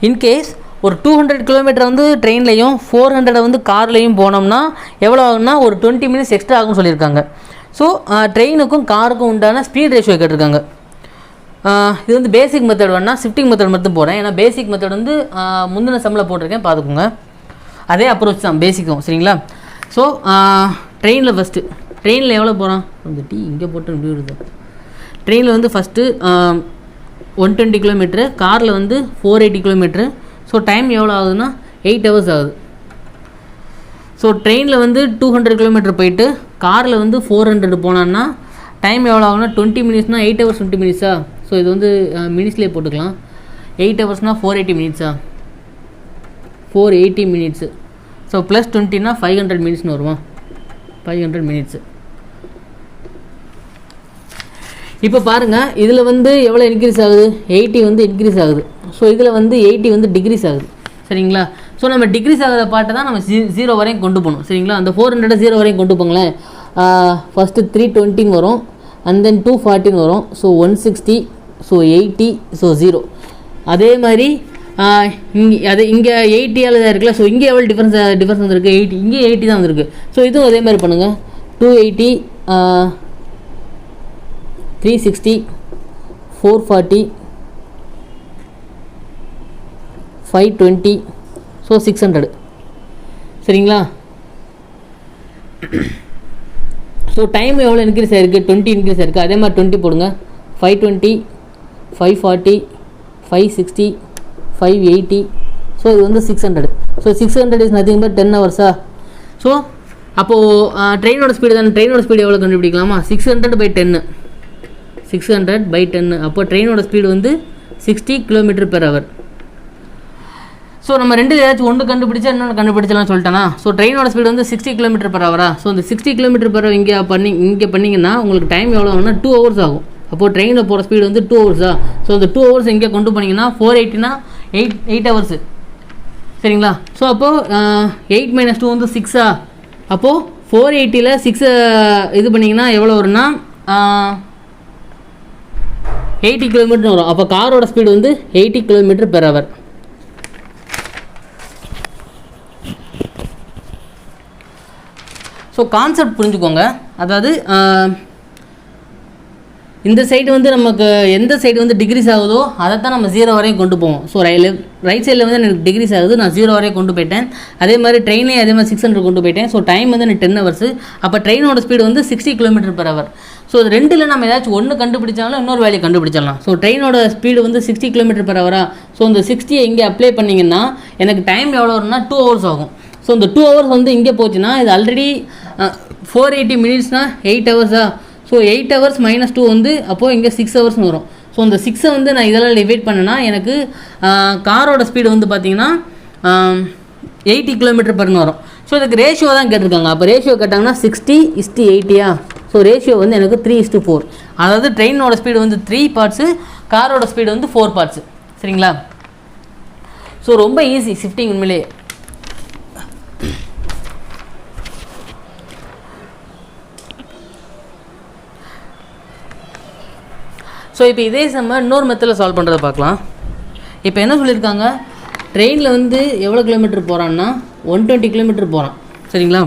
இன்கேஸ் ஒரு 200 கிலோமீட்டர் வந்து ட்ரெயின்லையும் 400 வந்து கார்லேயும் போனோம்னா எவ்வளோ ஆகும்னா ஒரு 20 மினிட்ஸ் எக்ஸ்ட்ரா ஆகும்னு சொல்லியிருக்காங்க. ஸோ ட்ரெயினுக்கும் காருக்கும் உண்டான ஸ்பீட் ரேஷியோ கேட்டிருக்காங்க. இது வந்து பேசிக் மெத்தட் வேணால் ஷிஃப்டிங் மெத்தட் மட்டும் போகிறேன். ஏன்னா பேசிக் மெத்தட் வந்து முந்தின சம்மில் போட்டிருக்கேன், பார்த்துக்கோங்க. அதே அப்ரோச் தான் பேசிக்கும். சரிங்களா? ஸோ ட்ரெயினில் ஃபஸ்ட்டு ட்ரெயினில் எவ்வளோ போகிறான்? அந்த டீ இங்கே போட்டு இப்படி வருது. ட்ரெயினில் வந்து ஃபஸ்ட்டு 120 கிலோமீட்ரு, காரில் வந்து 480 கிலோமீட்ரு. ஸோ டைம் எவ்வளோ ஆகுதுன்னா 8 hours ஆகுது. ஸோ ட்ரெயினில் வந்து 200 கிலோமீட்டர் போயிட்டு காரில் வந்து 400 போனான்னா டைம் எவ்வளோ ஆகுனா 20 மினிட்ஸ்னால் 8 hours 20 மினிட்ஸா? ஸோ இது வந்து மினிட்ஸ்லேயே போட்டுக்கலாம். 8 ஹவர்ஸ்னால் 480 மினிட்ஸா? 480 மினிட்ஸு. ஸோ ப்ளஸ் 20னா 500 மினிட்ஸ்னு வருமா? 500 மினிட்ஸு. இப்போ பாருங்கள், இதில் வந்து எவ்வளோ இன்க்ரீஸ் ஆகுது? 80 வந்து இன்க்ரீஸ் ஆகுது. ஸோ இதில் வந்து 80 வந்து டிக்ரீஸ் ஆகுது. சரிங்களா? ஸோ நம்ம டிக்ரீஸ் ஆகிற பாட்டை தான் நம்ம 0 வரையும் கொண்டு போகணும். சரிங்களா? அந்த 400 0 வரையும் கொண்டு போங்களேன். ஃபஸ்ட்டு 320 வரும், அண்ட் தென் 240 வரும். So 160, so 80, so 0. அதே மாதிரி இங்கே 80 தான் இருக்குல்ல. ஸோ இங்கே எவ்வளோ டிஃபரன்ஸ் வந்துருக்கு? 80. இங்கே 80 தான் வந்துருக்கு. ஸோ இதுவும் அதே மாதிரி பண்ணுங்கள். 280, 360, 440, 520, ஸோ 600. சரிங்களா? ஸோ டைம் எவ்வளோ இன்க்ரீஸ் ஆகிருக்கு? 20 இன்க்ரீஸ் ஆகிருக்கு. அதே மாதிரி 20 போடுங்க. 520, 540, 560, 580. ஸோ இது வந்து 600. So 600 is nothing but 10 hours. So அப்போது ட்ரெயினோட ஸ்பீடு தானே. ட்ரெயினோட ஸ்பீடு எவ்வளோ கண்டுபிடிக்கலாமா? 600/10. 600/10. அப்போ ட்ரெயினோட ஸ்பீடு வந்து 60 km/h. ஸோ நம்ம ரெண்டு ஏதாச்சும் ஒன்று கண்டுபிடிச்சா இன்னொன்று கண்டுபிடிச்சலாம்னு சொல்லிட்டேன்னா. ஸோ ட்ரெயினோட ஸ்பீடு வந்து 60 km/h. ஸோ இந்த 60 km/h இங்கே பண்ணிங்கன்னா உங்களுக்கு டைம் எவ்வளோ ஆகும்னா 2 hours ஆகும். அப்போது ட்ரெயினில் போகிற ஸ்பீடு வந்து 2 hours. ஸோ இந்த 2 hours இங்கே கொண்டு போனீங்கன்னா 480னா 8 hours. சரிங்களா? ஸோ அப்போது 8 - 2 வந்து 6. அப்போது 480ல் 6 இது பண்ணிங்கன்னா எவ்வளோ வரும்னா 80 km வரும். அப்போ காரோட ஸ்பீடு வந்து 80 km/h. ஸோ கான்செப்ட் புரிஞ்சுக்கோங்க. அதாவது இந்த சைடு வந்து நமக்கு எந்த சைடு வந்து டிக்ரீஸ் ஆகுதோ அதை தான் நம்ம 0 வரையும் கொண்டு போவோம். ஸோ ரைட் சைடில் வந்து எனக்கு டிக்ரீஸ் ஆகுது, நான் 0 வரையும் கொண்டு போயிட்டேன். அதே மாதிரி ட்ரெயின்லேயும் அதே மாதிரி 600 கொண்டு போயிட்டேன். ஸோ டைம் வந்து எனக்கு 10 hours. அப்போ ட்ரெயினோட ஸ்பீடு வந்து 60 km/h. ஸோ இது ரெண்டில் நம்ம ஏதாச்சும் ஒன்று கண்டுபிடிச்சாலும் இன்னொரு வேல்யூ கண்டுபிடிச்சிடலாம். ஸோ ட்ரெயினோட ஸ்பீடு வந்து 60 km/h. ஸோ இந்த 60 இங்கே அப்ளை பண்ணிங்கன்னா எனக்கு டைம் எவ்வளோ வரும்னா 2 hours ஆகும். ஸோ இந்த 2 hours வந்து இங்கே போச்சுன்னா இது ஆல்ரெடி 480 மினிட்ஸ்னால் 8 hours. ஸோ 8 hours - 2 வந்து அப்போது இங்கே 6 hours வரும். ஸோ இந்த 6 வந்து நான் இதெல்லாம் டிவைட் பண்ணேன்னா எனக்கு காரோட ஸ்பீடு வந்து பார்த்திங்கன்னா 80 km/h வரும். ஸோ இதுக்கு ரேஷியோ தான் கேட்டிருக்காங்க. அப்போ ரேஷியோ கேட்டாங்கன்னா 60:80. ஸோ ரேஷியோ வந்து எனக்கு 3:4. அதாவது ட்ரெயினோட ஸ்பீடு வந்து 3 parts, காரோட ஸ்பீடு வந்து 4 parts. சரிங்களா? ஸோ ரொம்ப ஈஸி ஷிஃப்டிங் உண்மையிலே. ஸோ இப்போ இதே சம்ம இன்னொரு மெத்தடில் சால்வ் பண்ணுறதை பார்க்கலாம். இப்போ என்ன சொல்லியிருக்காங்க? ட்ரெயினில் வந்து எவ்வளோ கிலோமீட்டர் போகிறான்னா 120 கிலோமீட்டர் போகிறான். சரிங்களா?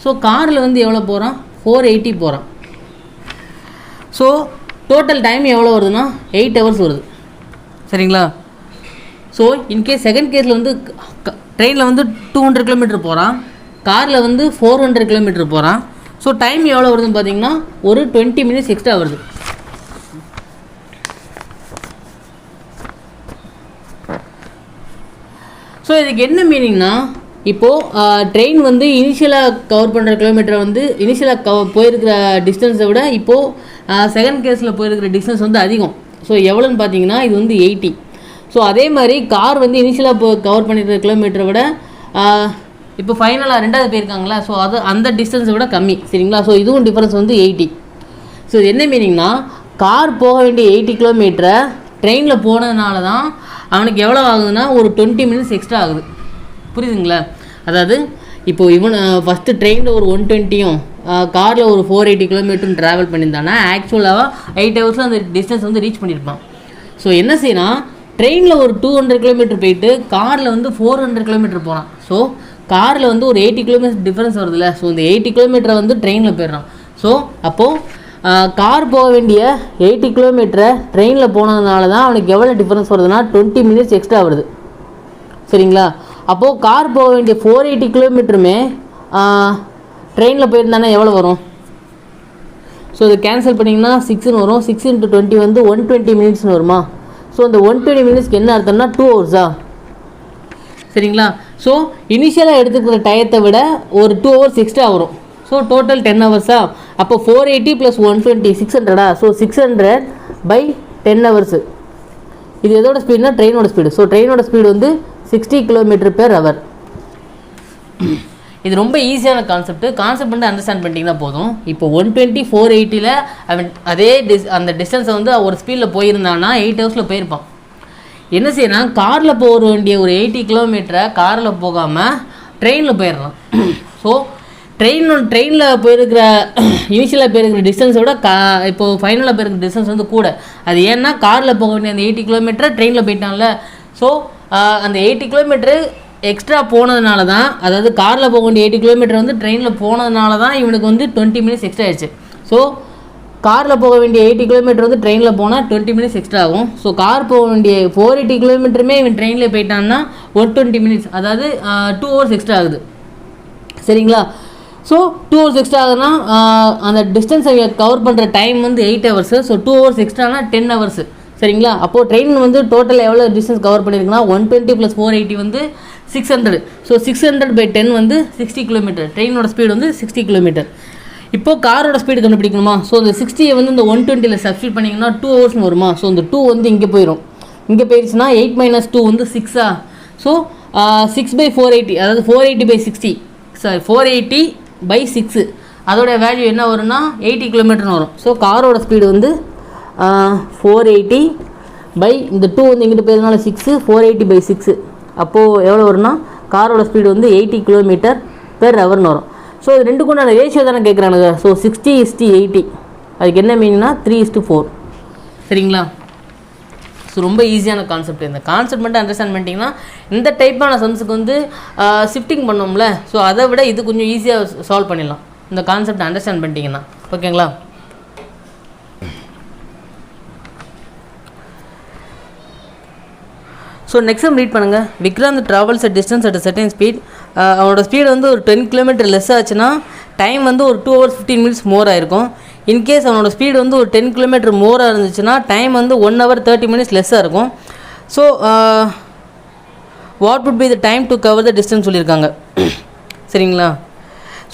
ஸோ காரில் வந்து எவ்வளோ போகிறான், 480 போகிறான். ஸோ டோட்டல் டைம் எவ்வளோ வருதுன்னா 8 hours வருது. சரிங்களா? ஸோ இன்கேஸ் செகண்ட் கேஸில் வந்து ட்ரெயினில் வந்து 200 km போகிறான், காரில் வந்து 400 km போகிறான். ஸோ டைம் எவ்வளோ வருதுன்னு பார்த்தீங்கன்னா ஒரு 20 minutes எக்ஸ்ட்ரா வருது. ஸோ இதுக்கு என்ன மீனிங்னா, இப்போது ட்ரெயின் வந்து இனிஷியலாக கவர் பண்ணுற கிலோமீட்டரை வந்து இனிஷியலாக போயிருக்கிற டிஸ்டன்ஸை விட இப்போது செகண்ட் கேஸில் போயிருக்கிற டிஸ்டன்ஸ் வந்து அதிகம். ஸோ எவ்வளோன்னு பார்த்தீங்கன்னா இது வந்து 80. ஸோ அதே மாதிரி கார் வந்து இனிஷியலாக கவர் பண்ணியிருக்கிற கிலோமீட்டரை விட இப்போ ஃபைனலாக ரெண்டாவது போயிருக்காங்களா, ஸோ அது அந்த டிஸ்டன்ஸை விட கம்மி. சரிங்களா? ஸோ இதுவும் டிஃப்ரென்ஸ் வந்து 80. ஸோ இது என்ன மீனிங்னா, கார் போக வேண்டிய 80 km ட்ரெயினில் போனதுனால தான் அவனுக்கு எவ்வளோ ஆகுதுன்னா ஒரு 20 minutes எக்ஸ்ட்ரா ஆகுது. புரியுதுங்களா? அதாவது இப்போது இவன் ஃபஸ்ட்டு ட்ரெயினில் ஒரு 120யும் காரில் ஒரு 480 km ட்ராவல் பண்ணியிருந்தானா ஆக்சுவலாக 8 hours அந்த டிஸ்டன்ஸ் வந்து ரீச் பண்ணியிருப்பான். ஸோ என்ன செய்யணும், ட்ரெயினில் ஒரு 200 km போயிட்டு காரில் வந்து 400 km போகிறான். ஸோ காரில் வந்து ஒரு 80 km டிஃப்ரென்ஸ் வருதுல்ல. ஸோ இந்த 80 km வந்து ட்ரெயினில் போயிடுறான். ஸோ அப்போது கார் போக வேண்டிய 80 km ட்ரெயினில் போனதுனால தான் அவனுக்கு எவ்வளோ டிஃப்ரென்ஸ் வருதுன்னா 20 minutes எக்ஸ்ட்ரா வருது. சரிங்களா? அப்போது கார் போக வேண்டிய 480 km ட்ரெயினில் போயிருந்தானே எவ்வளோ வரும்? ஸோ இதை கேன்சல் பண்ணிங்கன்னா 6ன்னு வரும். 6 × 20 வந்து 120 minutesனு வருமா? ஸோ அந்த 120 minutesக்கு என்ன அர்த்தம்னா 2 hours. சரிங்களா? ஸோ இனிஷியலாக எடுத்துக்கிற டயத்தை விட ஒரு 2 hours எக்ஸ்ட்ரா வரும். So total 10 hours. அப்போ 480 + 120 600. So 600 / 10 hours. இது எதோட ஸ்பீடுனா ட்ரெயினோட ஸ்பீடு. ஸோ ட்ரெயினோட ஸ்பீடு வந்து 60 km/h. இது ரொம்ப ஈஸியான கான்செப்ட் வந்து அண்டர்ஸ்டாண்ட் பண்ணிட்டீங்கன்னா போதும். இப்போ 120 480ல் அவன் அதே அந்த டிஸ்டன்ஸை வந்து ஒரு ஸ்பீடில் போயிருந்தான்னா 8 hours போயிருப்பான். என்ன செய்யணும், காரில் போக வேண்டிய ஒரு 80 km காரில் போகாமல் ட்ரெயினில் போயிடுறான். ஸோ ட்ரெயினில் போயிருக்கிற இனிஷியலாக போயிருக்கிற டிஸ்டன்ஸோட இப்போது ஃபைனலாக போயிருக்கிற டிஸ்டன்ஸ் வந்து கூட. அது ஏன்னா காரில் போக வேண்டிய அந்த 80 km ட்ரெயினில் போயிட்டான்ல. ஸோ அந்த 80 km எக்ஸ்ட்ரா போனதுனால தான், அதாவது காரில் போக வேண்டிய 80 km வந்து ட்ரெயினில் போனதுனால தான் இவனுக்கு வந்து 20 minutes எக்ஸ்ட்ரா ஆயிடுச்சு. ஸோ காரில் போக வேண்டிய 80 km வந்து ட்ரெயினில் போனால் 20 minutes எக்ஸ்ட்ரா ஆகும். ஸோ கார் போக வேண்டிய 480 km இவன் ட்ரெயினில் போயிட்டான்னா 120 minutes, அதாவது 2 hours எக்ஸ்ட்ரா ஆகுது. சரிங்களா? ஸோ 2 hours எக்ஸ்ட்ரா ஆகுதுன்னா அந்த டிஸ்டன்ஸை கவர் பண்ணுற டைம் வந்து 8 hours. So 2 hours எக்ஸ்ட்ரானா 10 hours. சரிங்களா? அப்போது ட்ரெயின் வந்து டோட்டல் எவ்வளோ டிஸ்டன்ஸ் கவர் பண்ணியிருக்குன்னா 120 + 480 வந்து 600. ஸோ 600 / 10 வந்து 60 km. ட்ரெயினோட ஸ்பீடு வந்து 60 km. இப்போது காரோட ஸ்பீடு கண்டுபிடிக்கணுமா? ஸோ இந்த 60 வந்து இந்த 120ல் சப்ஸ்டியூட் பண்ணிங்கன்னா 2 hours வருமா? ஸோ இந்த 2 வந்து இங்கே போயிடும். இங்கே போயிடுச்சுன்னா 8 - 2 வந்து 6. ஸோ 6/480, அதாவது 480/60, சாரி 480 / 6, அதோட வேல்யூ என்ன வரும்னா 80 km வரும். ஸோ காரோட ஸ்பீடு வந்து 480 இந்த 2 வந்து இங்கிட்ட போயிருந்தனால 6, 480/6. அப்போது எவ்வளோ வரும்னா காரோட ஸ்பீடு வந்து 80 km/h வரும். ஸோ இது ரெண்டுக்கும் உண்டான ரேஷியோ தானே கேட்குறானுங்க. ஸோ 60:80. அதுக்கு என்ன மீனிங்னா 3:4. சரிங்களா? ஸோ ரொம்ப ஈஸியான கான்செப்ட். இந்த கான்செப்ட் மட்டும் அண்டர்ஸ்டாண்ட் பண்ணிட்டீங்கன்னா இந்த டைப்பான சம்ஸுக்கு வந்து ஷிஃப்டிங் பண்ணோம்ல, ஸோ அதை விட இது கொஞ்சம் ஈஸியாக சால்வ் பண்ணிடலாம் இந்த கான்செப்ட் அண்டர்ஸ்டாண்ட் பண்ணிட்டீங்கன்னா. ஓகேங்களா? ஸோ நெக்ஸ்ட் ரீட் பண்ணுங்கள். Vikrant travels at distance at certain speed. அவனோட ஸ்பீடு வந்து ஒரு 10 km லெஸ் ஆச்சுன்னா டைம் வந்து ஒரு 2 hours 15 minutes மோர் ஆயிருக்கும். இன்கேஸ் அவனோட ஸ்பீடு வந்து ஒரு 10 km மோராக இருந்துச்சுன்னா டைம் வந்து 1 hour 30 minutes லெஸ்ஸாக இருக்கும். So what would be the time to cover the distance சொல்லியிருக்காங்க. சரிங்களா?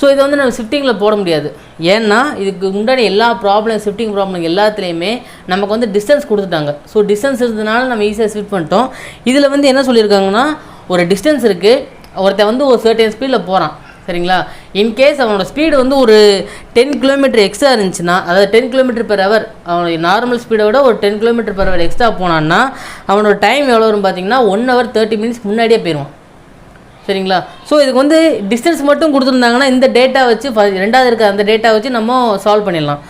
ஸோ இதை வந்து நம்ம ஷிஃப்டிங்கில் போட முடியாது. ஏன்னா இதுக்கு முன்னாடி எல்லா ஷிஃப்டிங் ப்ராப்ளம் எல்லாத்துலேயுமே நமக்கு வந்து டிஸ்டன்ஸ் கொடுத்துட்டாங்க. ஸோ டிஸ்டன்ஸ் இருந்ததுனால நம்ம ஈஸியாக ஷிஃப்ட் பண்ணிட்டோம். இதில் வந்து என்ன சொல்லியிருக்காங்கன்னா, ஒரு டிஸ்டன்ஸ் இருக்குது, ஒருத்தன் வந்து ஒரு சர்டன் ஸ்பீடில் போகிறான். சரிங்களா? இன்கேஸ் அவனோட ஸ்பீடு வந்து ஒரு 10 km எக்ஸ்ட்ரா இருந்துச்சுன்னா, அதாவது 10 km/h, அவனுடைய நார்மல் ஸ்பீடை விட ஒரு 10 km/h எக்ஸ்ட்ரா போனான்னா அவனோட டைம் எவ்வளோ வரும் பார்த்தீங்கன்னா 1 hour 30 minutes முன்னாடியே போயிடுவான். சரிங்களா? ஸோ இதுக்கு வந்து டிஸ்டன்ஸ் மட்டும் கொடுத்துருந்தாங்கன்னா இந்த டேட்டா வச்சு ரெண்டாவது இருக்க அந்த டேட்டா வச்சு நம்ம சால்வ் பண்ணிடலாம்.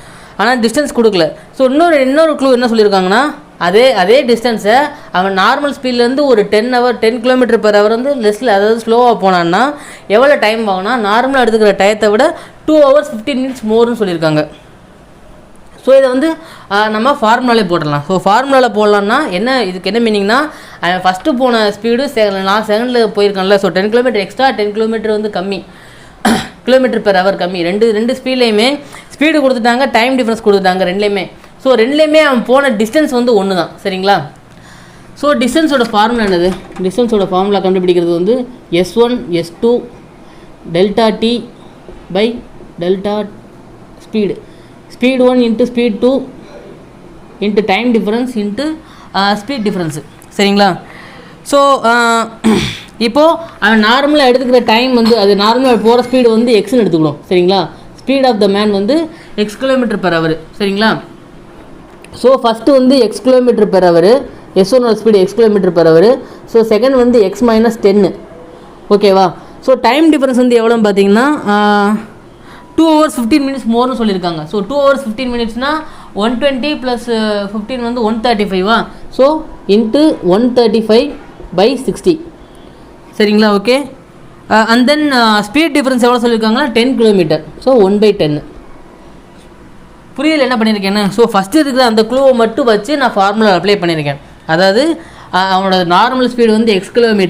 ஆனால் டிஸ்டன்ஸ் கொடுக்கல. ஸோ இன்னொரு க்ளூ என்ன சொல்லியிருக்காங்கன்னா, அதே டிஸ்டன்ஸை அவன் நார்மல் ஸ்பீட்லேருந்து ஒரு 10 km/h வந்து லெஸ்ஸில், அதாவது ஸ்லோவாக போனான்னா எவ்வளோ டைம் ஆகுனா நார்மலாக எடுத்துக்கிற டயத்தை விட 2 hours 15 minutes மோர்னு சொல்லியிருக்காங்க. ஸோ இதை வந்து நம்ம ஃபார்முலாலே போடலாம். ஸோ ஃபார்முலாவில் போடலான்னா இதுக்கு என்ன மீனிங்னா, அவன் ஃபஸ்ட்டு போன ஸ்பீடு 4 செகண்டில் போயிருக்கான்ல. ஸோ 10 km எக்ஸ்ட்ரா, 10 km வந்து கம்மி, km/h கம்மி. ரெண்டு ஸ்பீட்லேயுமே ஸ்பீடு கொடுத்துட்டாங்க, டைம் டிஃப்ரென்ஸ் கொடுத்துட்டாங்க ரெண்டுலேயுமே. ஸோ ரெண்டுலேயுமே அவன் போன டிஸ்டன்ஸ் வந்து ஒன்று தான். சரிங்களா? ஸோ டிஸ்டன்ஸோட ஃபார்முலா என்னது? டிஸ்டன்ஸோட ஃபார்முலா கண்டுபிடிக்கிறது வந்து S1 S2 delta t by delta speed 1 into speed 2 into time difference into speed difference. சரிங்களா? ஸோ இப்போது அவன் நார்மலாக எடுத்துக்கிற டைம் வந்து, அது நார்மலாக போகிற ஸ்பீடு வந்து எக்ஸ்ன்னு எடுத்துக்கணும். சரிங்களா? ஸ்பீட் ஆஃப் த மேன் வந்து x km/h. சரிங்களா? ஸோ ஃபஸ்ட்டு வந்து x km/h, S1 speed x km/h. So second வந்து x - 10. ஓகேவா? ஸோ டைம் டிஃப்ரென்ஸ் வந்து எவ்வளோன்னு பார்த்தீங்கன்னா 2 hours 15 minutes மோர்னு சொல்லியிருக்காங்க. ஸோ 2 hours 15 minutesனால் 120 + 15 வந்து 135. So into 135/60. சரிங்களா? Okay. And then speed difference எவ்வளோ சொல்லியிருக்காங்கன்னா 10 km. ஸோ 1/10. புரியல என்ன பண்ணியிருக்கேன்னு? ஸோ ஃபஸ்ட்டு இருக்கிற அந்த க்ளூவை மட்டும் வச்சு நான் ஃபார்முலா அப்ளை பண்ணியிருக்கேன். அதாவது அவனோட நார்மல் ஸ்பீடு வந்து x km.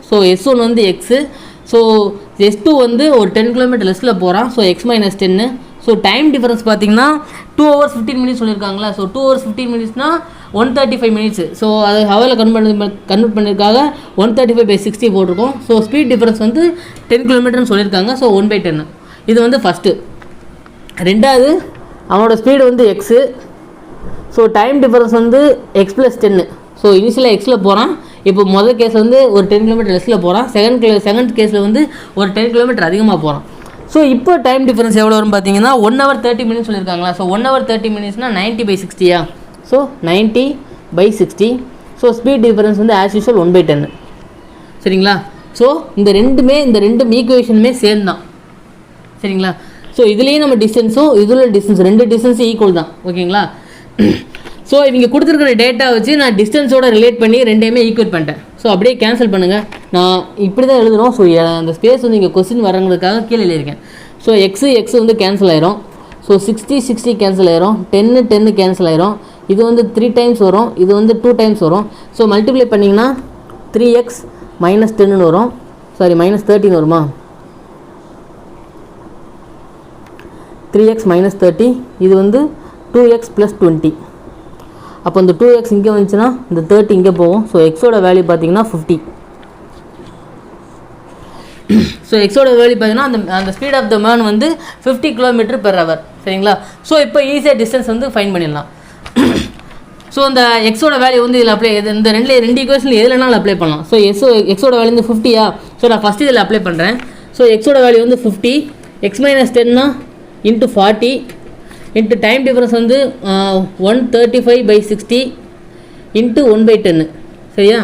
ஸோ S1 வந்து எக்ஸு. ஸோ S2 வந்து ஒரு 10 km லெஸ்ஸில் போகிறான். So x - 10. So time difference பார்த்தீங்கன்னா 2 hours 15 minutes சொல்லியிருக்காங்களா. So 2 hours 15 minutesனால் 135 minutes. ஸோ அது ஹவரில் கன்வெர்ட் பண்ணியிருக்காங்க. 135/60 போட்டிருக்கோம். ஸோ ஸ்பீட் டிஃபரன்ஸ் வந்து 10 km சொல்லியிருக்காங்க. ஸோ 1/10. இது வந்து ஃபஸ்ட்டு. ரெண்டாவது, அவனோட ஸ்பீடு வந்து எக்ஸு. ஸோ டைம் டிஃபரன்ஸ் வந்து x + 10. ஸோ இனிஷியலாக எக்ஸில் போகிறான். இப்போ முதல் கேஸில் வந்து ஒரு 10 km லெஸ்ஸில் போகிறான். செகண்ட் கேஸில் வந்து ஒரு 10 km அதிகமாக போகிறான். ஸோ இப்போ டைம் டிஃபரன்ஸ் எவ்வளோ வரும் பார்த்தீங்கன்னா 1 hour 30 minutes சொல்லியிருக்காங்களா. So 1 hour 30 minutesனால் 90/60. So 90/60. So speed difference வந்து ஆஸ் யூஷுவல் 1/10. சரிங்களா? ஸோ இந்த ரெண்டு ஈக்குவேஷனுமே சேம் தான். சரிங்களா? ஸோ இதுலேயும் நம்ம டிஸ்டன்ஸும் இதில் டிஸ்டன்ஸ், ரெண்டு டிஸ்டன்ஸும் ஈக்குவல் தான். ஓகேங்களா? ஸோ இவங்க கொடுத்துருக்கிற டேட்டா வச்சு நான் டிஸ்டன்ஸோட ரிலேட் பண்ணி ரெண்டையுமே ஈக்குவேட் பண்ணிட்டேன். ஸோ அப்படியே கேன்சல் பண்ணுங்கள். நான் இப்படி தான் எழுதுகிறோம். ஸோ அந்த ஸ்பேஸ் வந்து இங்கே கொஸ்டின் வரங்கிறதுக்காக கீழே எழுதியிருக்கேன். ஸோ எக்ஸ் வந்து கேன்சல் ஆயிரும். ஸோ 60 கேன்சல் ஆயிரும். 10 கேன்சல் ஆயிரும். இது வந்து 3 times வரும். இது வந்து 2 times வரும். ஸோ மல்டிப்ளை பண்ணிங்கன்னா 3x - 10 வரும். சாரி -13 வருமா? 3x - 30. இது வந்து 2x + 20. அப்போ இந்த 2x இங்கே வந்துச்சுன்னா இந்த 30 இங்கே போகும். ஸோ எக்ஸோட வேல்யூ பார்த்தீங்கன்னா 50. ஸோ எக்ஸோட வேல்யூ பார்த்தீங்கன்னா அந்த ஸ்பீட் ஆஃப் த மேன் வந்து 50 km/h. சரிங்களா? ஸோ இப்போ ஈஸியாக டிஸ்டன்ஸ் வந்து ஃபைன் பண்ணிடலாம். ஸோ இந்த எக்ஸோட வேல்யூ வந்து இதில் அப்ளை, இந்த ரெண்டு ஈக்குவேஷனில் எதுலனாலும் அப்ளை பண்ணலாம். ஸோ எக்ஸோட வேல்யூ வந்து 50. ஸோ நான் ஃபஸ்ட்டு இதில் அப்ளை பண்ணுறேன். ஸோ எக்ஸோட வேல்யூ வந்து 50. x - 10 into 40 into time difference வந்து 135/60 இன்ட்டு 1/10. சரியா?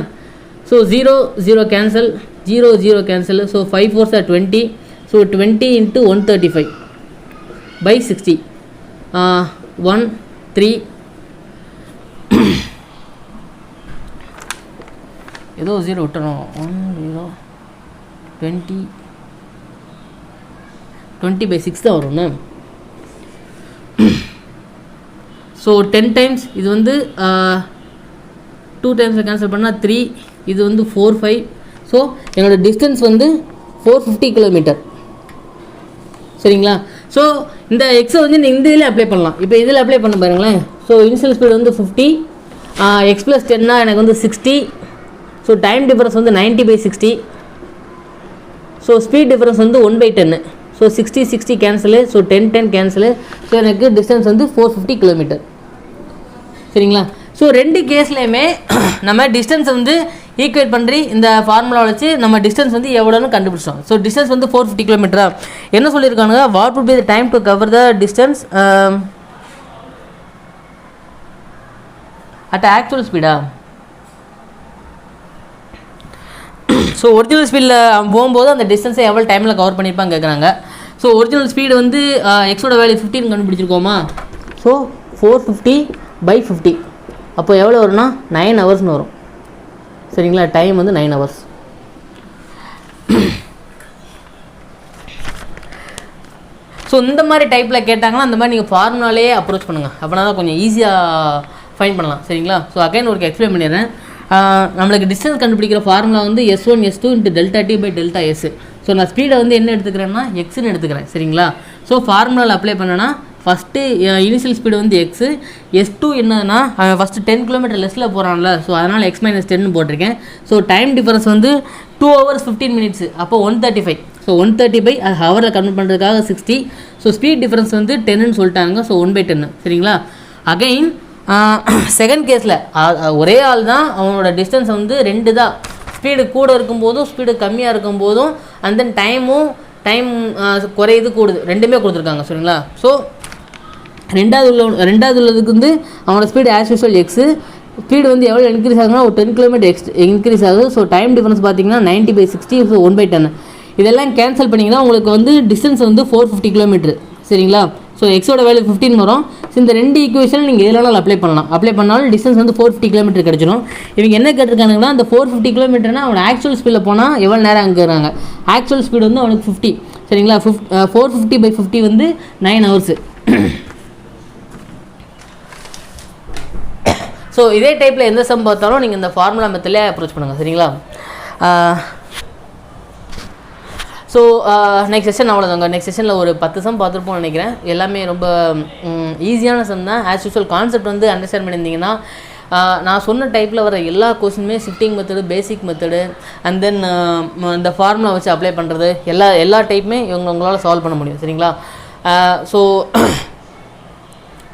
So 0 cancel, 0 cancel. So 5 4s are 20. So 20 into 135/60 1 3 ஏதோ 0 விட்டுறோம். 1 0 20/6 தான் வரும்ண்ணா. So 10 times. இது வந்து 2 times கேன்சல் பண்ணால் 3. இது வந்து 4 5. ஸோ என்னோடய டிஸ்டன்ஸ் வந்து 450 km. சரிங்களா? ஸோ இந்த எக்ஸை வந்து இந்த இதில் அப்ளை பண்ணலாம். இப்போ இதில் அப்ளை பண்ண பாருங்களேன். ஸோ இனிஷியல் ஸ்பீடு வந்து 50. x + 10 எனக்கு வந்து 60. ஸோ டைம் டிஃபரன்ஸ் வந்து 90/60. ஸோ ஸ்பீட் டிஃபரன்ஸ் வந்து 1/10. So 60 cancel. So 10 cancel. So எனக்கு டிஸ்டன்ஸ் வந்து 450 km. சரிங்களா? ஸோ ரெண்டு கேஸ்லேயுமே நம்ம டிஸ்டன்ஸ் வந்து ஈக்குவேட் பண்ணி இந்த ஃபார்முலா வச்சு நம்ம டிஸ்டன்ஸ் வந்து எவ்வளோன்னு கண்டுபிடிச்சோம். ஸோ டிஸ்டன்ஸ் வந்து 450 km. என்ன சொல்லியிருக்காங்க? What would be the time to cover the distance at actual speedo? So original ஸ்பீடில் போகும்போது அந்த டிஸ்டன்ஸை எவ்வளோ டைமில் கவர் பண்ணியிருப்பாங்க கேட்குறாங்க. ஸோ ஒரிஜினல் ஸ்பீடு வந்து எக்ஸோட வேல்யூ 15 கண்டுபிடிச்சிருக்கோமா. ஸோ 450/50 அப்போ எவ்வளோ வரும்னா 9 ஹவர்ஸ்னு வரும். சரிங்களா, டைம் வந்து 9 ஹவர்ஸ். ஸோ இந்த மாதிரி டைப்பில் கேட்டாங்கன்னா அந்த மாதிரி நீங்கள் ஃபார்முலாலே அப்ரோச் பண்ணுங்கள். அப்படின்னா தான் கொஞ்சம் ஈஸியாக ஃபைன் பண்ணலாம். சரிங்களா, ஸோ அகைன் ஒரு எக்ஸ்பிளைன் பண்ணிடுறேன். நம்மளுக்கு டிஸ்டன்ஸ் கண்டுபிடிக்கிற ஃபார்முலா வந்து S1 S2 × ΔT/ΔS. ஸோ நான் ஸ்பீடை வந்து என்ன எடுத்துக்கிறேன்னா எக்ஸ்ன்னு எடுத்துக்கிறேன். சரிங்களா, ஸோ ஃபார்முலாவில் அப்ளை பண்ணேன்னா ஃபஸ்ட்டு இனிஷியல் ஸ்பீடு வந்து எக்ஸு. S2 என்னன்னா அவன் ஃபஸ்ட்டு 10 km லெஸ்ஸில் போகிறான்ல, ஸோ அதனால் X - 10 போட்டிருக்கேன். ஸோ டைம் டிஃபரன்ஸ் வந்து 2 hours 15 minutes, அப்போ 135. ஸோ 130 அது ஹவரில் கன்வெர்ட் பண்ணுறதுக்காக 60. ஸோ ஸ்பீட் டிஃபரன்ஸ் வந்து 10ன்னு சொல்லிட்டாங்க. ஸோ 1/10. சரிங்களா, அகைன் செகண்ட் கேஸில் ஒரே ஆள் தான், அவனோட டிஸ்டன்ஸ் வந்து 2 தான். ஸ்பீடு கூட இருக்கும்போதும் ஸ்பீடு கம்மியாக இருக்கும்போதும் அண்ட் தென் டைம் குறையுது கூடுது ரெண்டுமே கொடுத்துருக்காங்க. சரிங்களா, ஸோ ரெண்டாவது உள்ளதுக்கு வந்து அவனோட speed as usual x. Speed வந்து எவ்வளோ இன்க்ரீஸ் ஆகுதுன்னா ஒரு 10 km இன்க்ரீஸ் ஆகுது. ஸோ டைம் டிஃபரன்ஸ் பார்த்தீங்கன்னா 90/60. ஸோ 1/10. இதெல்லாம் கேன்சல் பண்ணிங்கன்னா உங்களுக்கு வந்து டிஸ்டன்ஸ் வந்து 450 km. சரிங்களா, ஸோ எக்ஸோட வேல்யூ 15 வரும். ஸோ இந்த 2 ஈக்குவேஷன் நீங்கள் எதுனாலும் அப்ளை பண்ணாலும் டிஸ்டன்ஸ் வந்து 450 km கிடச்சிடும். இவங்க என்ன கேட்டிருக்காங்கன்னா அந்த 450 km அவன் ஆக்சுவல் ஸ்பீடில் போனால் எவ்வளோ நேரம் அங்குறாங்க. ஆக்சுவல் ஸ்பீடு வந்து அவனுக்கு 50. சரிங்களா, 450/50 வந்து 9 hours. ஸோ இதே டைப்பில் எந்த சம் பார்த்தாலும் நீங்கள் இந்த ஃபார்முலா மெத்தட்லேயே அப்ரோச் பண்ணுங்கள். சரிங்களா, ஸோ நெக்ஸ்ட் செஷன் அவ்வளோதாங்க. நெக்ஸ்ட் செஷனில் ஒரு 10 சம் பார்த்துருப்போம்னு நினைக்கிறேன். எல்லாமே ரொம்ப ஈஸியான சம் தான். ஆஸ் யூஸ்வல் கான்செப்ட் வந்து அண்டர்ஸ்டாண்ட் பண்ணியிருந்தீங்கன்னா நான் சொன்ன டைப்பில் வர எல்லா கொஸ்டினுமே shifting method, basic method and then இந்த ஃபார்முலா வச்சு அப்ளை பண்ணுறது எல்லா டைப்புமே உங்களால் சால்வ் பண்ண முடியும். சரிங்களா, ஸோ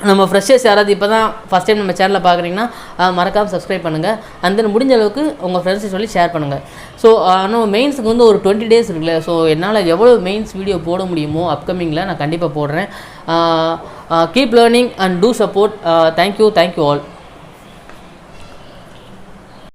நம்ம ஃப்ரெஷர்ஸ் யாராவது இப்போ தான் ஃபஸ்ட் டைம் நம்ம சேனலில் பார்க்குறீங்கன்னா மறக்காமல் சப்ஸ்கிரைப் பண்ணுங்கள். அண்ட் தென் முடிஞ்ச அளவுக்கு உங்கள் ஃப்ரெண்ட்ஸை சொல்லி ஷேர் பண்ணுங்கள். ஸோ ஆனால் மெயின்ஸுக்கு வந்து ஒரு 20 days இருக்குல்ல, ஸோ என்னால் எவ்வளோ மெயின்ஸ் வீடியோ போட முடியுமோ அப்கமிங்கில் நான் கண்டிப்பாக போடுறேன். Keep learning and do support. Thank you all.